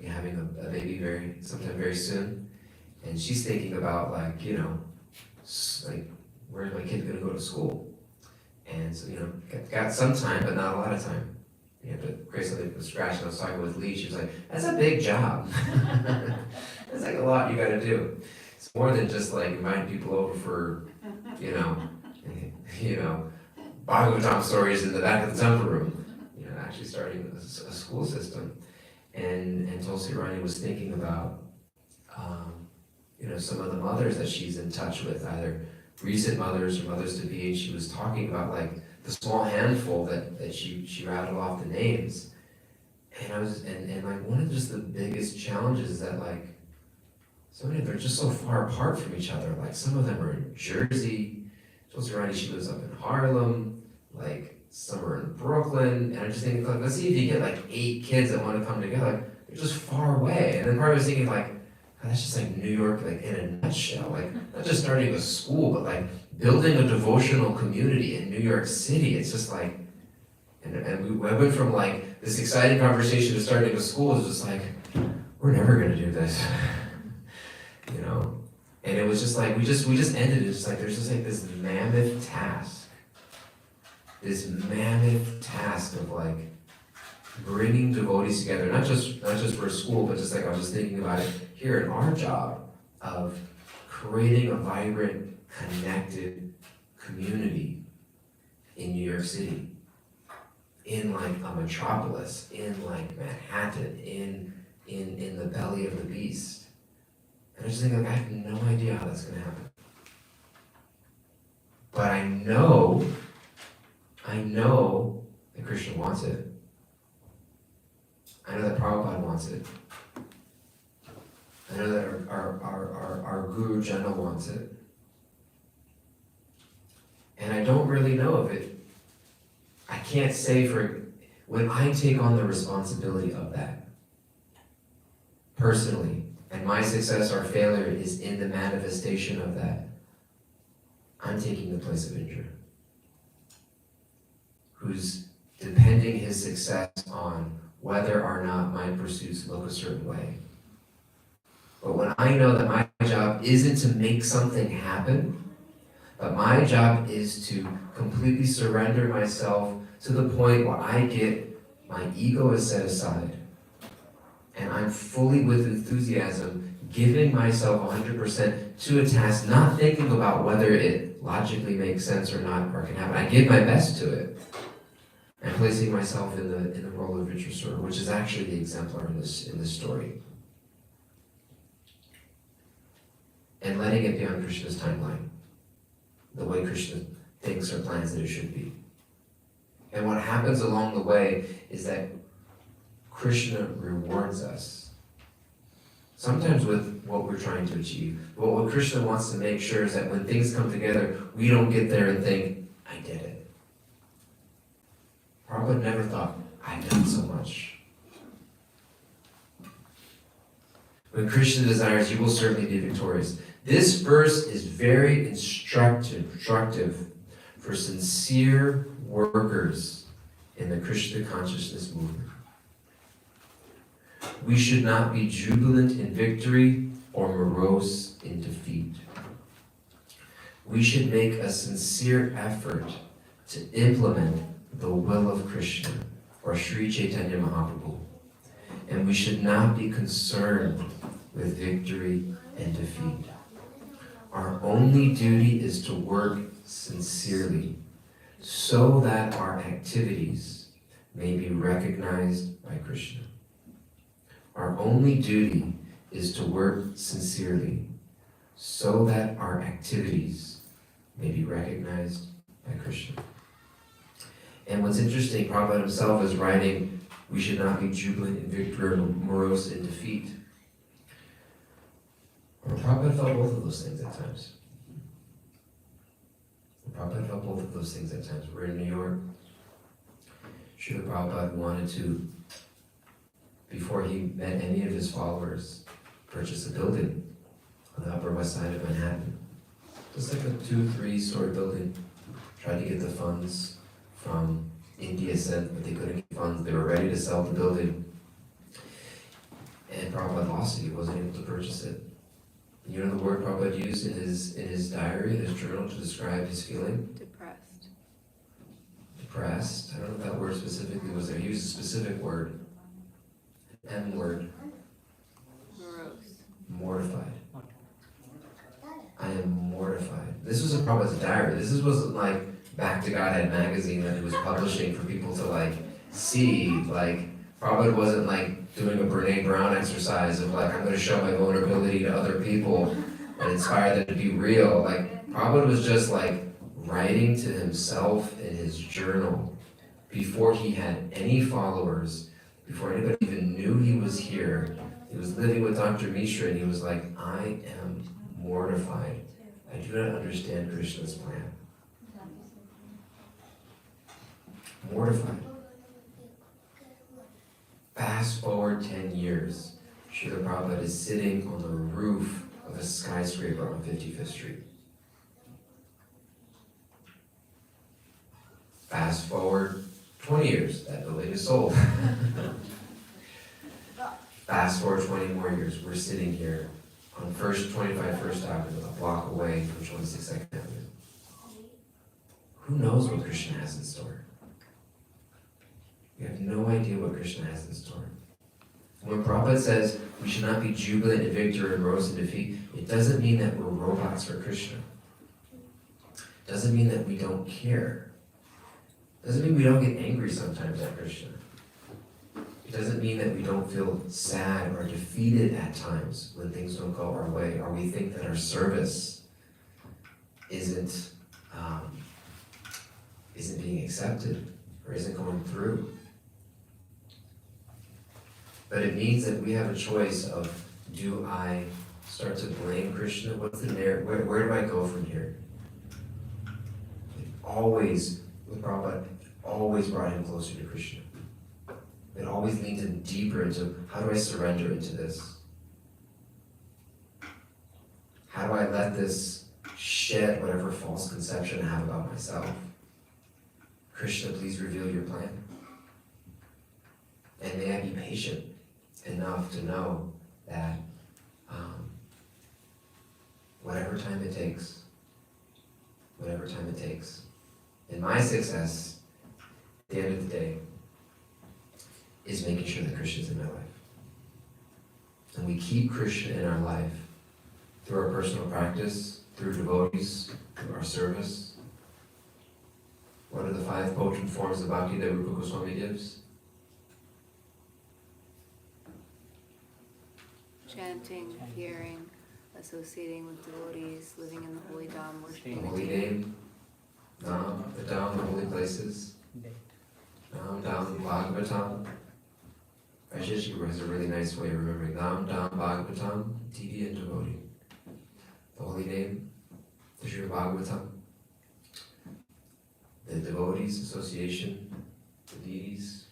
S2: having a baby sometime very soon, and she's thinking about like where's my kid gonna go to school, and so got some time but not a lot of time. But Grace was scratching. I was talking with Lee. She was like, "That's a big job. That's like a lot you got to do. It's more than just like inviting people over for Bhagavatam stories in the back of the temple room." Actually starting a school system, and Tulsi Rani was thinking about some of the mothers that she's in touch with, either recent mothers or mothers to be, and she was talking about like the small handful that she rattled off the names, and like one of just the biggest challenges is that like so many of them are just so far apart from each other. Like some of them are in Jersey, Tulsi Rani, she lives up in Harlem, like some are in Brooklyn, and I'm just thinking, like, let's see if you get like 8 kids that want to come together, like, they're just far away. And then part of me was thinking like, God, that's just like New York, like in a nutshell, like not just starting a school, but like building a devotional community in New York City. It's just like, and we went from like this exciting conversation to starting a school. It's just like, we're never gonna do this, And it was just like, we just ended it, just like, there's just like this mammoth task of like bringing devotees together, not just for school, but just like I was just thinking about it here in our job of creating a vibrant, connected community in New York City, in like a metropolis, in like Manhattan, in the belly of the beast. And I just think like I have no idea how that's gonna happen. But I know that Krishna wants it. I know that Prabhupada wants it. I know that our Guru Jana wants it. And I don't really know if it, I can't say when I take on the responsibility of that, personally, and my success or failure is in the manifestation of that, I'm taking the place of Indra, who's depending his success on whether or not my pursuits look a certain way. But when I know that my job isn't to make something happen, but my job is to completely surrender myself to the point where my ego is set aside, and I'm fully with enthusiasm, giving myself 100% to a task, not thinking about whether it logically makes sense or not, or can happen. I give my best to it. And placing myself in the role of Vitrasura, which is actually the exemplar in this story. And letting it be on Krishna's timeline, the way Krishna thinks or plans that it should be. And what happens along the way is that Krishna rewards us. sometimes with what we're trying to achieve. But what Krishna wants to make sure is that when things come together, we don't get there and think, I did it. Prabhupada never thought, I've done so much. When Krishna desires, you will certainly be victorious. This verse is very instructive for sincere workers in the Krishna consciousness movement. We should not be jubilant in victory or morose in defeat. We should make a sincere effort to implement the will of Krishna, or Sri Chaitanya Mahaprabhu. And we should not be concerned with victory and defeat. Our only duty is to work sincerely so that our activities may be recognized by Krishna. Our only duty is to work sincerely so that our activities may be recognized by Krishna. And what's interesting, Prabhupada himself is writing, we should not be jubilant in victory or morose in defeat. Well, Prabhupada felt both of those things at times. Prabhupada felt both of those things at times. We're in New York. Srila Prabhupada wanted to, before he met any of his followers, purchase a building on the Upper West Side of Manhattan. Just like a 2-3 story building. Tried to get the funds from India sent, but they couldn't get funds. They were ready to sell the building. And Prabhupada lost it. He wasn't able to purchase it. You know the word Prabhupada used in his diary, in his journal, to describe his feeling?
S1: Depressed.
S2: Depressed. I don't know if that word specifically was there. He used a specific word. An M word.
S1: Morose.
S2: Mortified. I am mortified. This was in Prabhupada's diary. This wasn't like Back to Godhead magazine that he was publishing for people to like see. Like Prabhupada wasn't like doing a Brene Brown exercise of like, I'm going to show my vulnerability to other people and inspire them to be real. Like Prabhupada was just like writing to himself in his journal before he had any followers, before anybody even knew he was here. He was living with Dr. Mishra and he was like, I am mortified. I do not understand Krishna's plan. Mortified. Fast forward 10 years, Srila Prabhupada is sitting on the roof of a skyscraper on 55th Street. Fast forward 20 years, that building is sold. Fast forward 20 more years, we're sitting here on 25 First Avenue, a block away from 26 Second Avenue. Who knows what Krishna has in store? We have no idea what Krishna has in store. When Prabhupada says we should not be jubilant in victory and morose in defeat, it doesn't mean that we're robots for Krishna. It doesn't mean that we don't care. It doesn't mean we don't get angry sometimes at Krishna. It doesn't mean that we don't feel sad or defeated at times when things don't go our way, or we think that our service isn't being accepted or isn't going through. But it means that we have a choice of, do I start to blame Krishna? What's the narrative? Where do I go from here? It always, with Prabhupada, always brought him closer to Krishna. It always leads him deeper into, how do I surrender into this? How do I let this shed whatever false conception I have about myself? Krishna, please reveal your plan. And may I be patient enough to know that whatever time it takes, and my success, at the end of the day, is making sure that Krishna's in my life. And we keep Krishna in our life through our personal practice, through devotees, through our service. What are the 5 potent forms of bhakti that Rupa Goswami gives?
S1: Chanting, hearing, associating with devotees, living in the holy dham, worshiping
S2: The
S1: the
S2: holy
S1: deity.
S2: name, Nam, the Dham, the holy places, Nam, Dham, Bhagavatam, Rajesh has a really nice way of remembering Nam Dam Bhagavatam, deity and devotee. The holy name, the Sri Bhagavatam, the devotees association, the deities,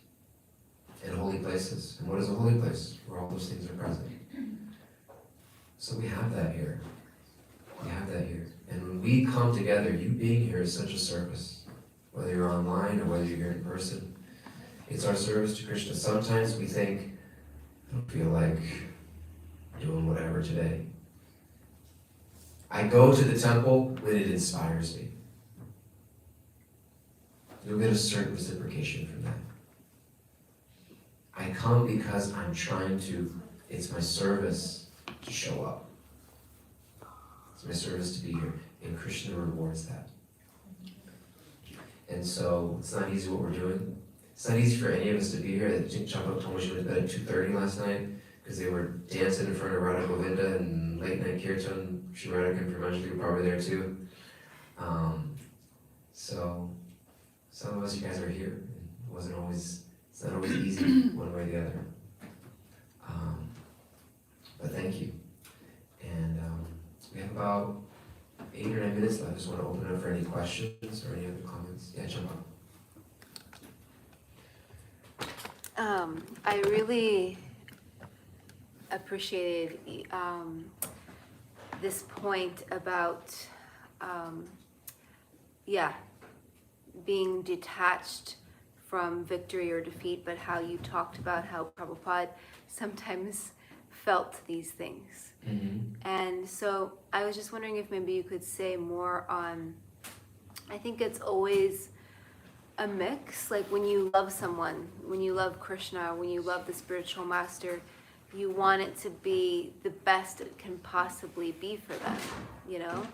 S2: and holy places. And what is a holy place? Where all those things are present. So we have that here. We have that here. And when we come together, you being here is such a service. Whether you're online or whether you're here in person, it's our service to Krishna. Sometimes we think, I don't feel like doing whatever today. I go to the temple when it inspires me. You'll get a certain reciprocation from that. I come because I'm trying to, it's my service to show up. It's my service to be here, and Krishna rewards that. And so, it's not easy what we're doing. It's not easy for any of us to be here. I think Chapa told me she went to bed at 2:30 last night, because they were dancing in front of Radha Govinda and late night kirtan. Shri Radha and Pramanjali were probably there too. So, some of us, you guys are here. It's not always easy one way or the other. But thank you. And we have about 8 or 9 minutes left. I just want to open it up for any questions or any other comments. Yeah, jump on.
S1: I really appreciated this point about, being detached from victory or defeat, but how you talked about how Prabhupada sometimes felt these things.
S2: Mm-hmm.
S1: And so I was just wondering if maybe you could say more on, I think it's always a mix, like when you love someone, when you love Krishna, when you love the spiritual master, you want it to be the best it can possibly be for them, you know?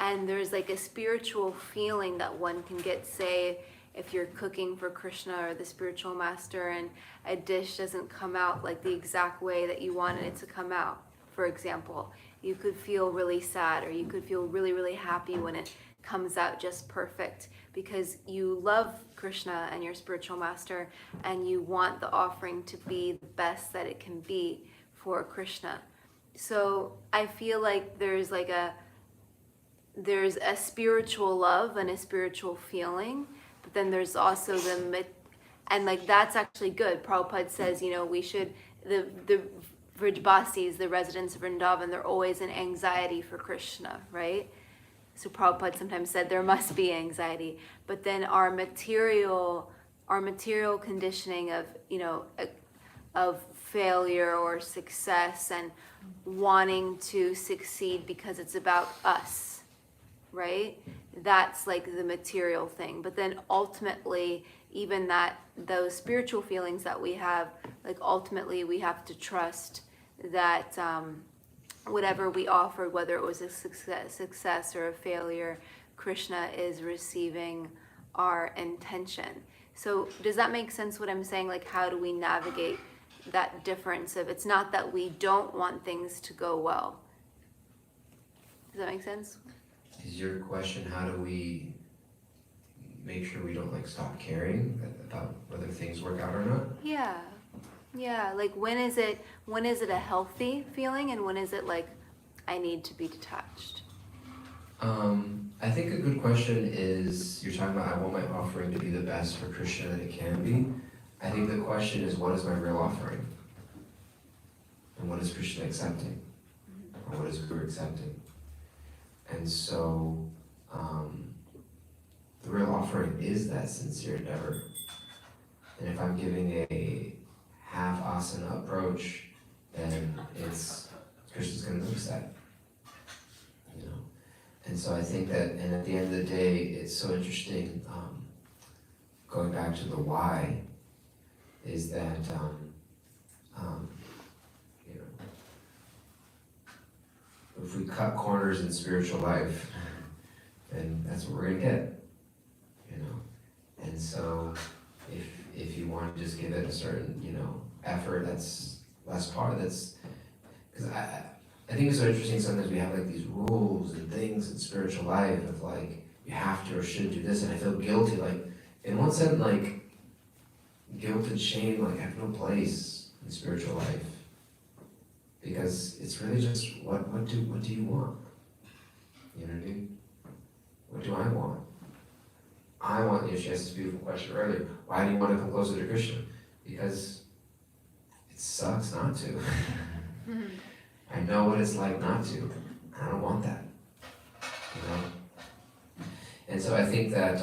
S1: And there's like a spiritual feeling that one can get, say, if you're cooking for Krishna or the spiritual master and a dish doesn't come out like the exact way that you wanted it to come out, for example, you could feel really sad, or you could feel really, really happy when it comes out just perfect, because you love Krishna and your spiritual master, and you want the offering to be the best that it can be for Krishna. So I feel like there's a spiritual love and a spiritual feeling, but then there's also and like that's actually good. Prabhupada says, you know, we should, the Vrijbasis, the residents of Vrindavan, they're always in anxiety for Krishna, right? So Prabhupada sometimes said there must be anxiety, but then our material conditioning of, you know, of failure or success and wanting to succeed because it's about us, right? That's like the material thing. But then ultimately, even those spiritual feelings that we have, like ultimately we have to trust that whatever we offered, whether it was a success or a failure, Krishna is receiving our intention. So does that make sense what I'm saying? Like, how do we navigate that difference of, it's not that we don't want things to go well. Does that make sense?
S2: Is your question, how do we make sure we don't like stop caring about whether things work out or not?
S1: Yeah, like when is it a healthy feeling, and when is it like I need to be detached?
S2: I think a good question is, you're talking about I want my offering to be the best for Krishna that it can be. I think the question is, what is my real offering? And what is Krishna accepting? Or what is Guru accepting? And so, the real offering is that sincere endeavor. And if I'm giving a half asana approach, then Krishna's going to notice that, you know. And so I think that, and at the end of the day, it's so interesting, going back to the why, is that, you know, if we cut corners in spiritual life, then that's what we're going to get, you know. And so if you want to just give it a certain, you know, effort, that's less part, that's, because I think it's so interesting, sometimes we have like these rules and things in spiritual life of like, you have to or should do this, and I feel guilty, like, in one sense, like, guilt and shame, like, have no place in the spiritual life. Because it's really just what do you want? You know what I mean? What do I want? I want, she asked this beautiful question earlier, why do you want to come closer to Krishna? Because it sucks not to. I know what it's like not to. I don't want that. You know? And so I think that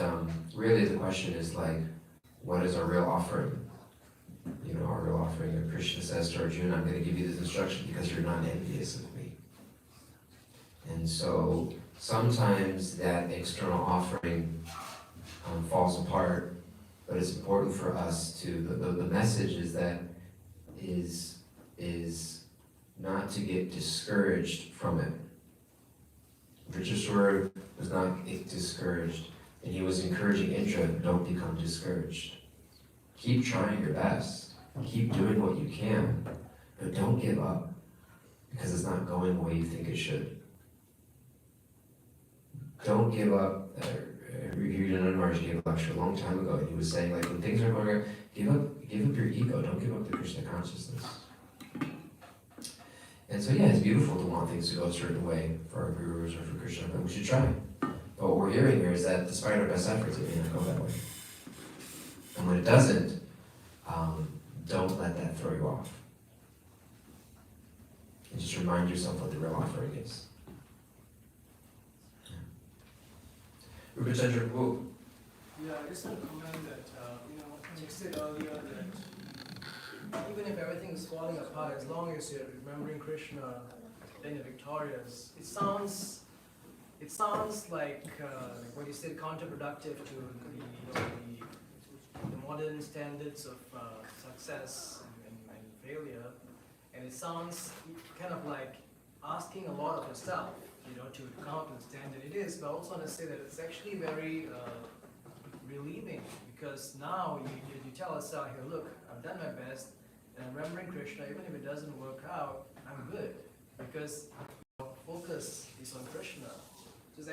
S2: really the question is like, what is our real offering? You know, our real offering that Krishna says to Arjuna, I'm going to give you this instruction because you're not envious of me. And so sometimes that external offering falls apart, but it's important for us to, the message is that is not to get discouraged from it. Vritrasura was not discouraged, and he was encouraging Indra, don't become discouraged. Keep trying your best, keep doing what you can, but don't give up, because it's not going the way you think it should. Don't give up. Yudhananda Maharaj gave a lecture a long time ago, and he was saying, like, when things are going wrong, give up your ego, don't give up the Krishna consciousness. And so, yeah, it's beautiful to want things to go a certain way for our gurus or for Krishna, but we should try. But what we're hearing here is that despite our best efforts, it may not go that way. And when it doesn't, don't let that throw you off. And just remind yourself what the real offering is. Rupachandra, whoa.
S7: Yeah, I just want to comment that, you said earlier that even if everything is falling apart, as long as you're remembering Krishna, then you're victorious. It sounds like what you said, counterproductive to the modern standards of success and failure, and it sounds kind of like asking a lot of yourself, to come up with the standard. It is, but I also want to say that it's actually very relieving, because now you tell yourself, here, look, I've done my best, and I'm remembering Krishna, even if it doesn't work out, I'm good, because focus is on Krishna. So it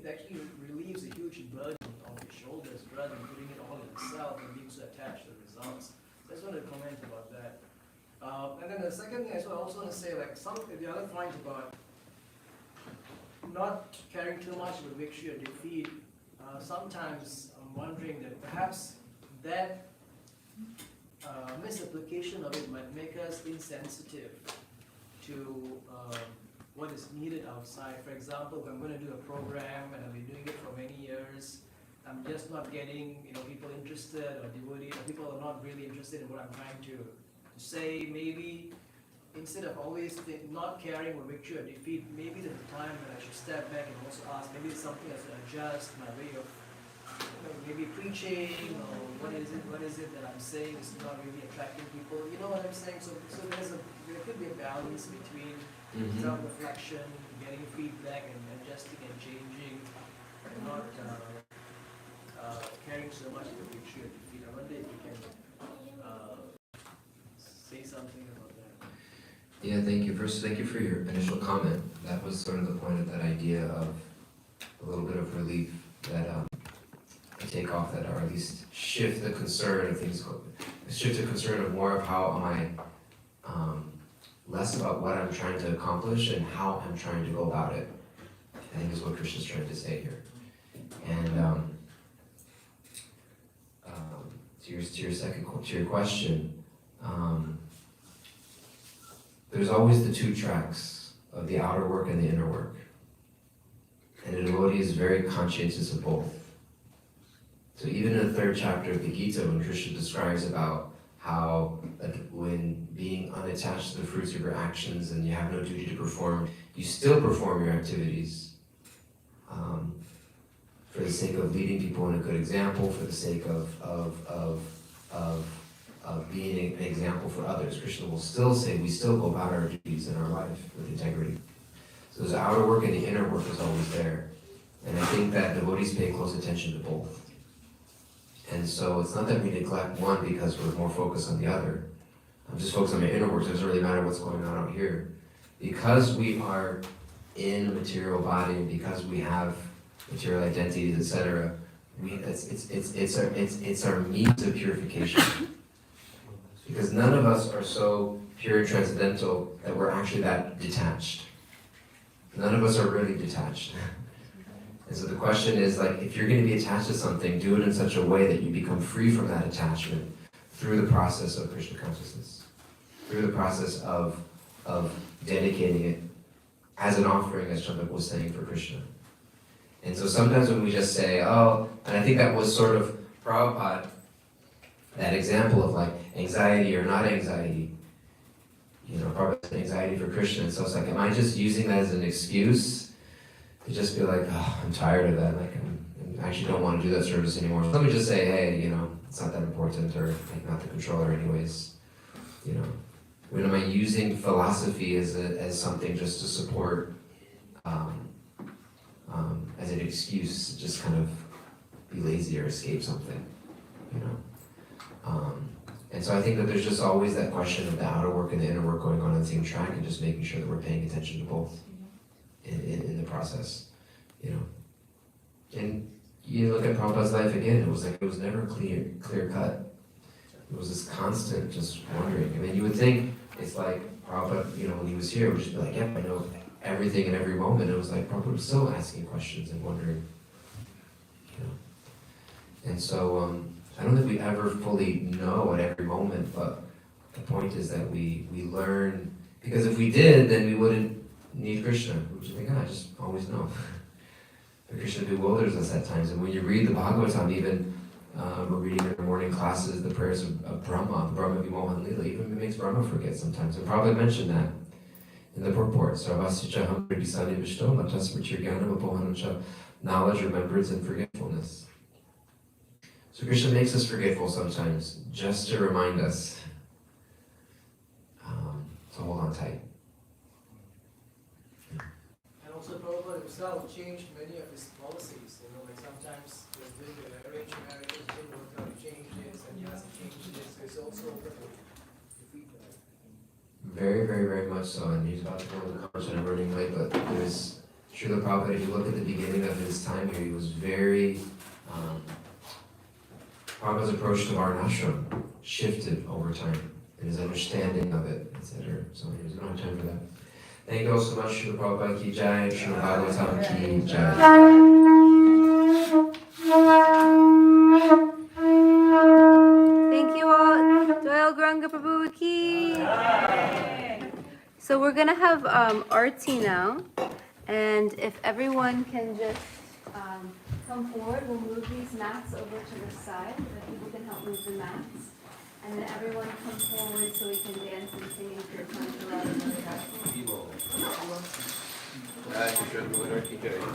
S7: actually relieves a huge burden on your shoulders, rather than putting it all in yourself and being so attached to the results. So I just wanted to comment about that. And then the second thing I also want to say, the other point about not caring too much about victory or defeat, sometimes I'm wondering that perhaps that misapplication of it might make us insensitive to what is needed outside. For example, if I'm going to do a program and I've been doing it for many years, I'm just not getting people interested, or devotees, or people are not really interested in what I'm trying to say. Maybe instead of always not caring about victory or defeat, maybe there's a time when I should step back and also ask, maybe it's something I should adjust my way of maybe preaching, or what is it that I'm saying is not really attracting people. You know what I'm saying? So there could be a balance between self-reflection, getting feedback, and adjusting and changing, and not caring so much about victory or defeat. I wonder if you can say something about that.
S2: Yeah, thank you. First, thank you for your initial comment. That was sort of the point of that idea of a little bit of relief that take off that, or at least shift the concern of things, shift the concern of more of how am I, less about what I'm trying to accomplish and how I'm trying to go about it, I think is what Krishna's trying to say here. And to your question, there's always the two tracks of the outer work and the inner work. And the devotee is very conscientious of both. So even in the third chapter of the Gita, when Krishna describes about how when being unattached to the fruits of your actions and you have no duty to perform, you still perform your activities for the sake of leading people in a good example, for the sake of being an example for others. Krishna will still say we still go about our duties in our life with integrity. So the outer work and the inner work is always there. And I think that devotees pay close attention to both. And so it's not that we neglect one because we're more focused on the other. I'm just focused on my inner work, so it doesn't really matter what's going on out here. Because we are in a material body, and because we have material identities, etc., it's our means of purification. Because none of us are so pure and transcendental that we're actually that detached. None of us are really detached. And so the question is, like, if you're going to be attached to something, do it in such a way that you become free from that attachment through the process of Krishna consciousness, through the process of dedicating it as an offering, as Chandra was saying, for Krishna. And so sometimes when we just say, oh, and I think that was sort of Prabhupada, that example of like anxiety or not anxiety, Prabhupada said anxiety for Krishna. And so it's like, am I just using that as an excuse to just be like, oh, I'm tired of that, like I actually don't want to do that service anymore. Let me just say, hey, it's not that important, or like not the controller anyways, When am I using philosophy as something just to support, as an excuse to just kind of be lazy or escape something, And so I think that there's just always that question of the outer work and the inner work going on the same track, and just making sure that we're paying attention to both in the process, And you look at Prabhupada's life again, it was never clear cut. It was this constant just wondering. I mean, you would think it's like Prabhupada, when he was here, would just be like, yeah, I know everything in every moment. It was like Prabhupada was still asking questions and wondering, And so I don't think we ever fully know at every moment, but the point is that we learn, because if we did, then we wouldn't need Krishna. We would just think, I just always know. But Krishna bewilders us at times, and when you read the Bhagavatam, even we're reading in the morning classes the prayers of Brahma Vimohan Lila, even makes Brahma forget sometimes. And Prabhupada mentioned that in the purport. Sarvasichaham Pradisani Vishto Matasmritirgyanam Apohanancha, knowledge, remembrance, and forgetfulness. So Krishna makes us forgetful sometimes, just to remind us to hold on tight.
S7: And also Prabhupada himself changed many of his policies. Like sometimes he was doing the arranged marriages, didn't work out, he changed this, and he hasn't changed this. So it's also open to feedback.
S2: Very, very, very much so. And he's about to go to the conference, and I'm running late, but there's Srila Prabhupada, if you look at the beginning of his time here, he was very, Prabhupada's approach to Varnashram shifted over time, and his understanding of it, etc. So we don't have time for that. Thank you all so much. Srila Prabhupada ki jai, Srila Bhagavatam ki jai.
S1: Thank you all. Dayal Gauranga Prabhu ki. So we're gonna have arti now, and if everyone can just come forward, we'll move these mats over to the side so that people can help move the mats, and then everyone come forward so we can dance and sing in kirtan to Radha Madhava. Radhika is going to lead us in kirtan.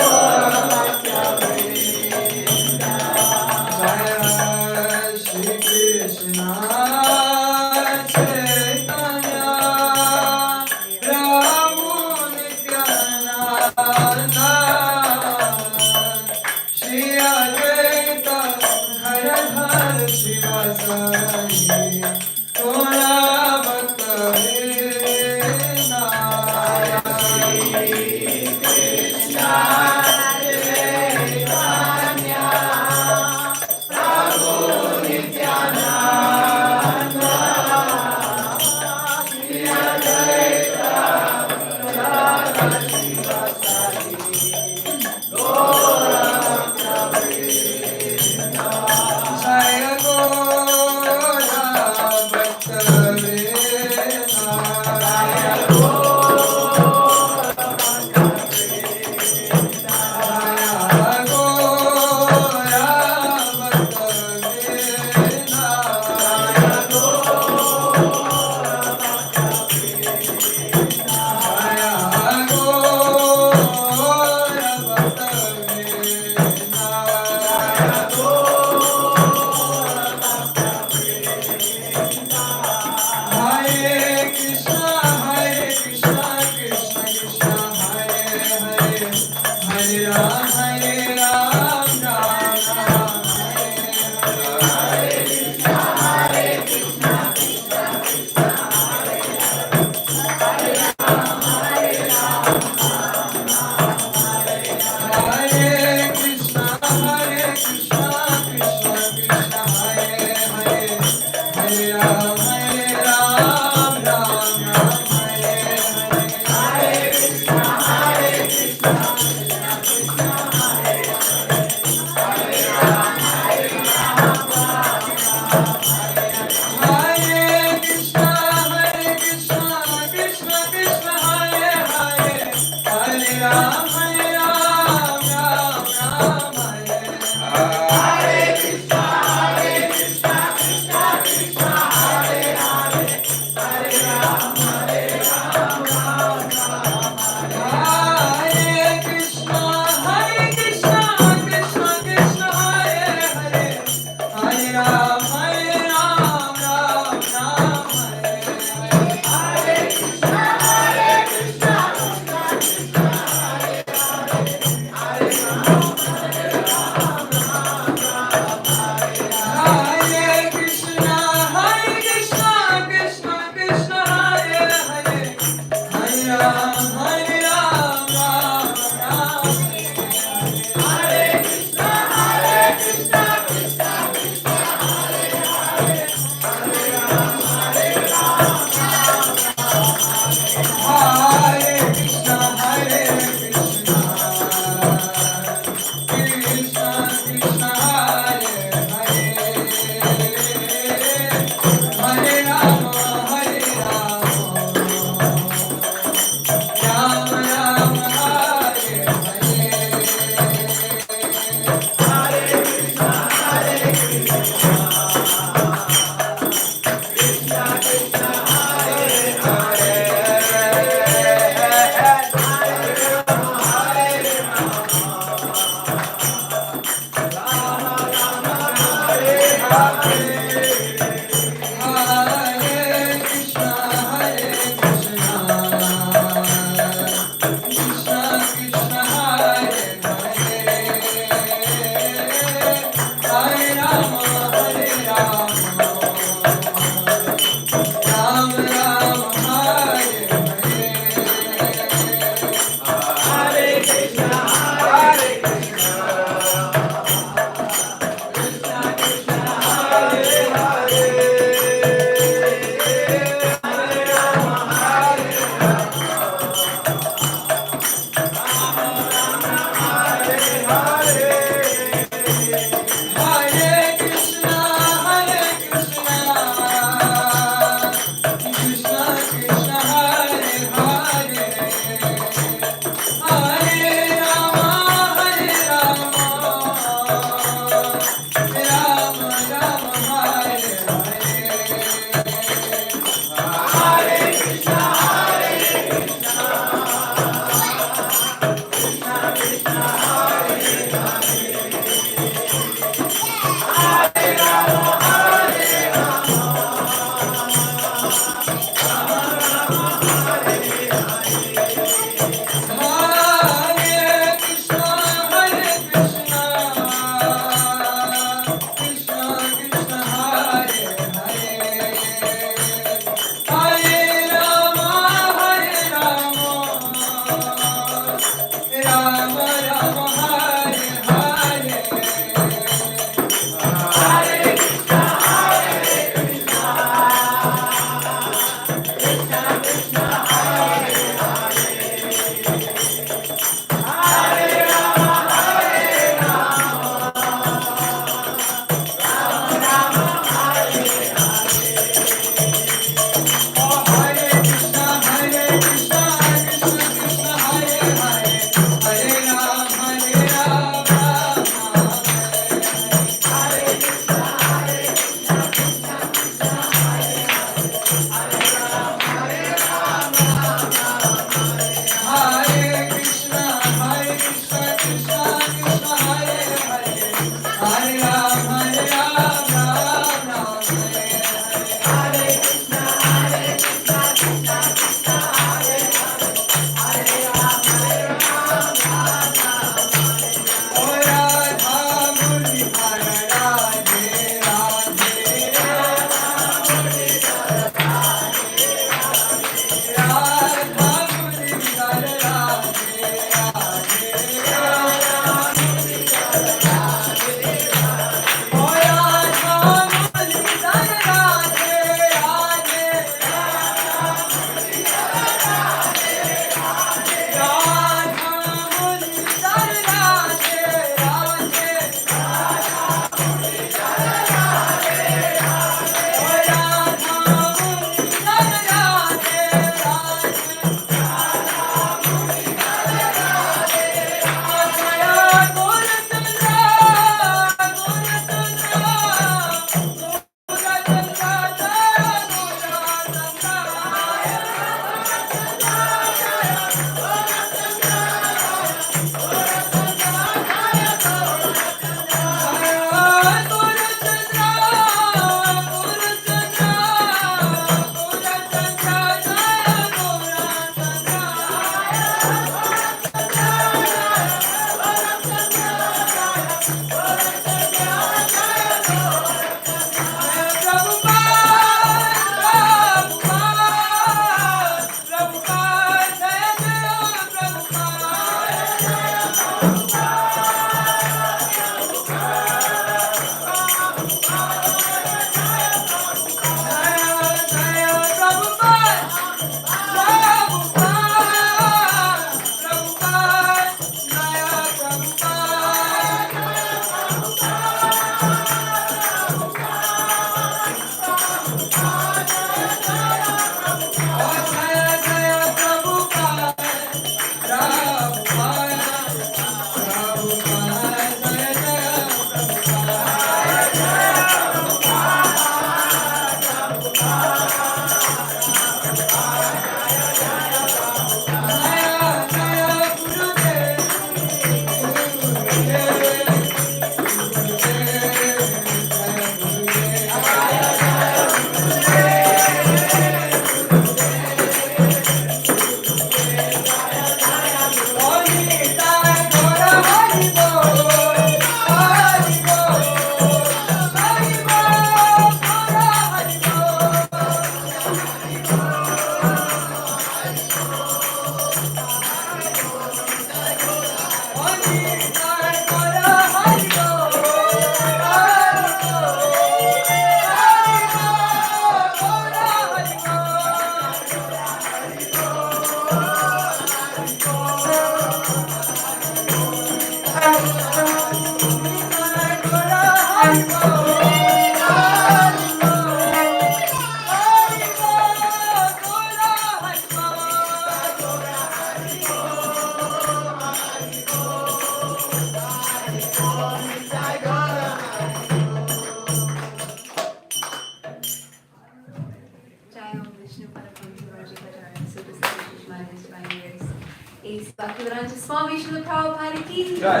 S1: Ace Bhaktivedanta Swami Srila Prabhupada ki.
S8: Jai.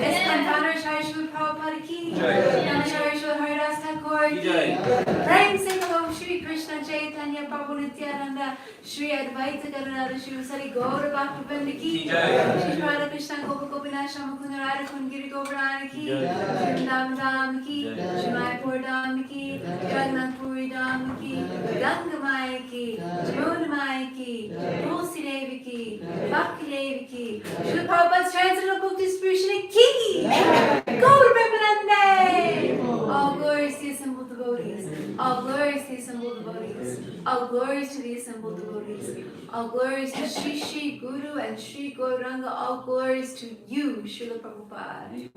S1: ISKCON founder Shri Srila Prabhupada ki.
S8: Jai.
S1: Namaskar Srila Haridas Thakur ki.
S8: Jai.
S1: Prem se kalo Shri Krishna Chaitanya Prabhu Nityananda Shri Advaita Gadadhara Shri Sari Gaura Bhaktivinoda ki.
S8: Jai.
S1: Shri Radha Krishna Gopa Gopinath Mukunda Radha Kundgiri Govardhana ki. Shri Vrindavan Dham ki. Shri Mayapur Dham ki. Jagannath Puri Dham ki. Ganga Maya ki. Jamuna Maya ki. Tulsi Devi ki. Bhakti Devi ki. Srila Prabhupada's Transcendental Bhakti Spiritual ki. Gaur Premanande. All glories to the assembled devotees. All glories to the assembled devotees. All glories to the assembled devotees. All glories to Shri Shri Guru and Shri Gauranga. All glories to you, Srila Prabhupada.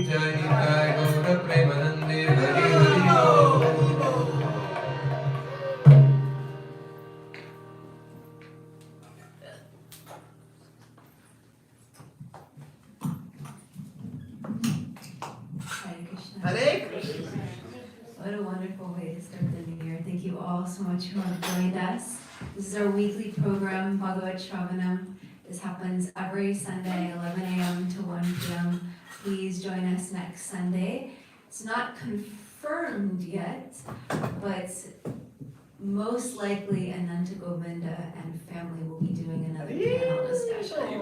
S2: Jai Nitai Gaura Premanande Hari Hari Bol.
S1: Hare Krishna.
S5: Hare Krishna.
S1: What a wonderful way to start the new year. Thank you all so much who have joined us. This is our weekly program, Bhagavat Sravanam. This happens every Sunday, 11 a.m. to 1 p.m. Please join us next Sunday. It's not confirmed yet, but most likely Ananta Govinda and family will be doing another panel discussion.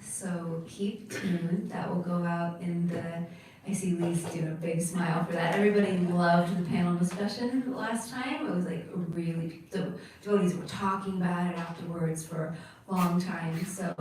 S1: So keep tuned. That will go out in the, I see Lee's doing a big smile for that. Everybody loved the panel discussion last time. It was like really, the devotees were talking about it afterwards for a long time. So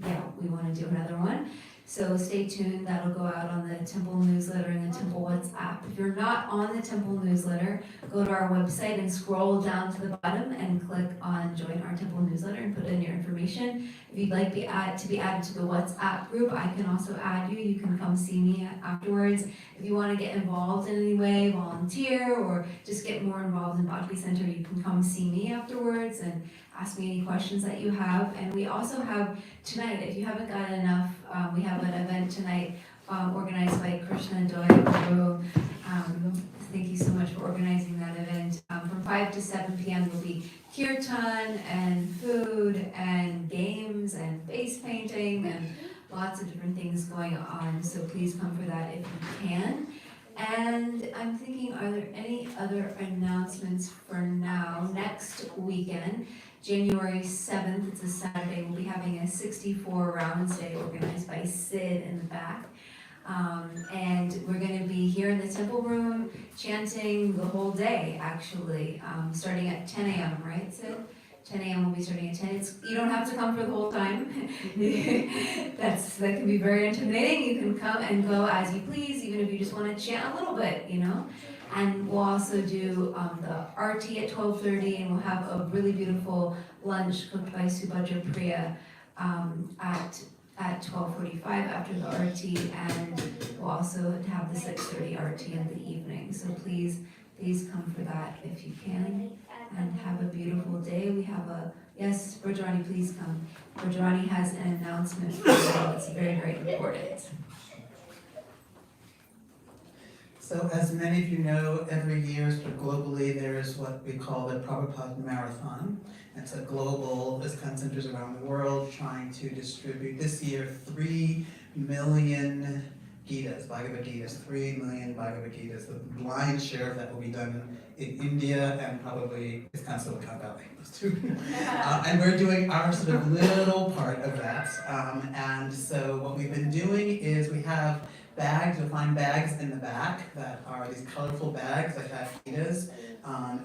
S1: yeah, we want to do another one. So stay tuned. That'll go out on the temple newsletter and the temple WhatsApp. If you're not on the temple newsletter, go to our website and scroll down to the bottom and click on join our temple newsletter and put in your information. If you'd like to be added to the WhatsApp group, I can also add you. You can come see me afterwards. If you want to get involved in any way, volunteer, or just get more involved in Bhakti Center, you can come see me afterwards and ask me any questions that you have. And we also have tonight, if you haven't gotten enough, we have an event tonight organized by Krishna and Dayal. Thank you so much for organizing that event. From 5 to 7 p.m. will be kirtan and food and games and face painting and lots of different things going on. So please come for that if you can. And I'm thinking, are there any other announcements for now? Next weekend, January 7th, it's a Saturday, we'll be having a 64 rounds day organized by Sid in the back. And we're going to be here in the temple room chanting the whole day, actually, starting at 10 a.m., right, Sid? 10 a.m. we'll be starting at 10. You don't have to come for the whole time. That can be very intimidating. You can come and go as you please, even if you just want to chant a little bit, you know. And we'll also do the RT at 12:30, and we'll have a really beautiful lunch cooked by Subhadra Priya at 12:45 after the RT, and we'll also have the 6:30 RT in the evening. So please come for that if you can, and have a beautiful day. We have yes, Rajrani, please come. Rajrani has an announcement for you. It's very, very important.
S5: So as many of you know, every year sort of globally there is what we call the Prabhupada Marathon. It's a global, this kind of centers around the world trying to distribute this year 3 million Gitas, Bhagavad Gitas, 3 million Bhagavad Gitas. The lion's share of that will be done in India and probably it's kind of Silicon Valley. And we're doing our sort of little part of that. And so what we've been doing is we have bags, you'll find bags in the back that are these colorful bags that have Gitas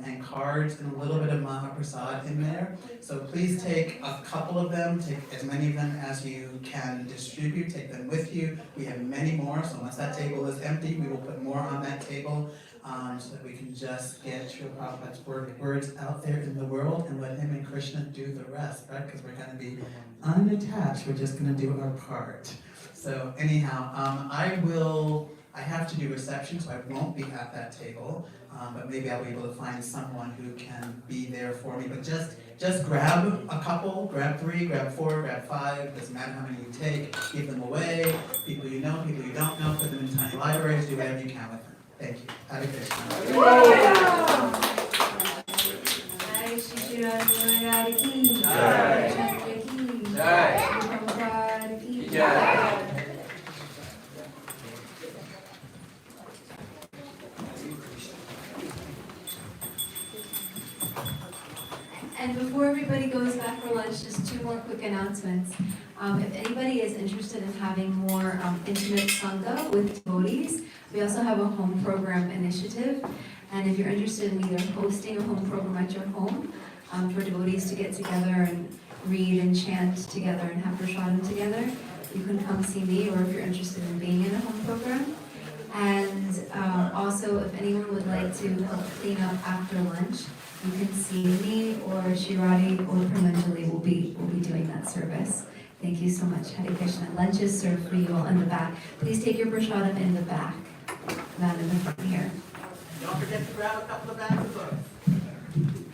S5: and cards and a little bit of Mahaprasad in there. So please take a couple of them, take as many of them as you can distribute, take them with you. We have many more, so once that table is empty, we will put more on that table so that we can just get Srila Prabhupada's words out there in the world and let him and Krishna do the rest, right? Because we're going to be unattached, we're just going to do our part. So anyhow, I have to do reception, so I won't be at that table, but maybe I'll be able to find someone who can be there for me. But just grab a couple, grab 3, grab 4, grab 5, doesn't matter how many you take, give them away, people you know, people you don't know, put them in tiny libraries, do whatever you can with them. Thank you. Hare Krishna.
S1: Jai Shri Radha Ki
S2: Jai.
S1: Chandra Ki
S2: Jai.
S1: Prabhupada Ki
S2: Jai.
S1: And before everybody goes back for lunch, just 2 more quick announcements. If anybody is interested in having more intimate sangha with devotees, we also have a home program initiative. And if you're interested in either hosting a home program at your home for devotees to get together and read and chant together and have prasadam together, you can come see me, or if you're interested in being in a home program. And also, if anyone would like to help clean up after lunch, you can see me or Shirati or Pramanjali will be doing that service. Thank you so much, Hare Krishna. Lunch is served for you all in the back. Please take your prasadam in the back, not in the front here.
S5: Don't forget to grab a couple of bags of books.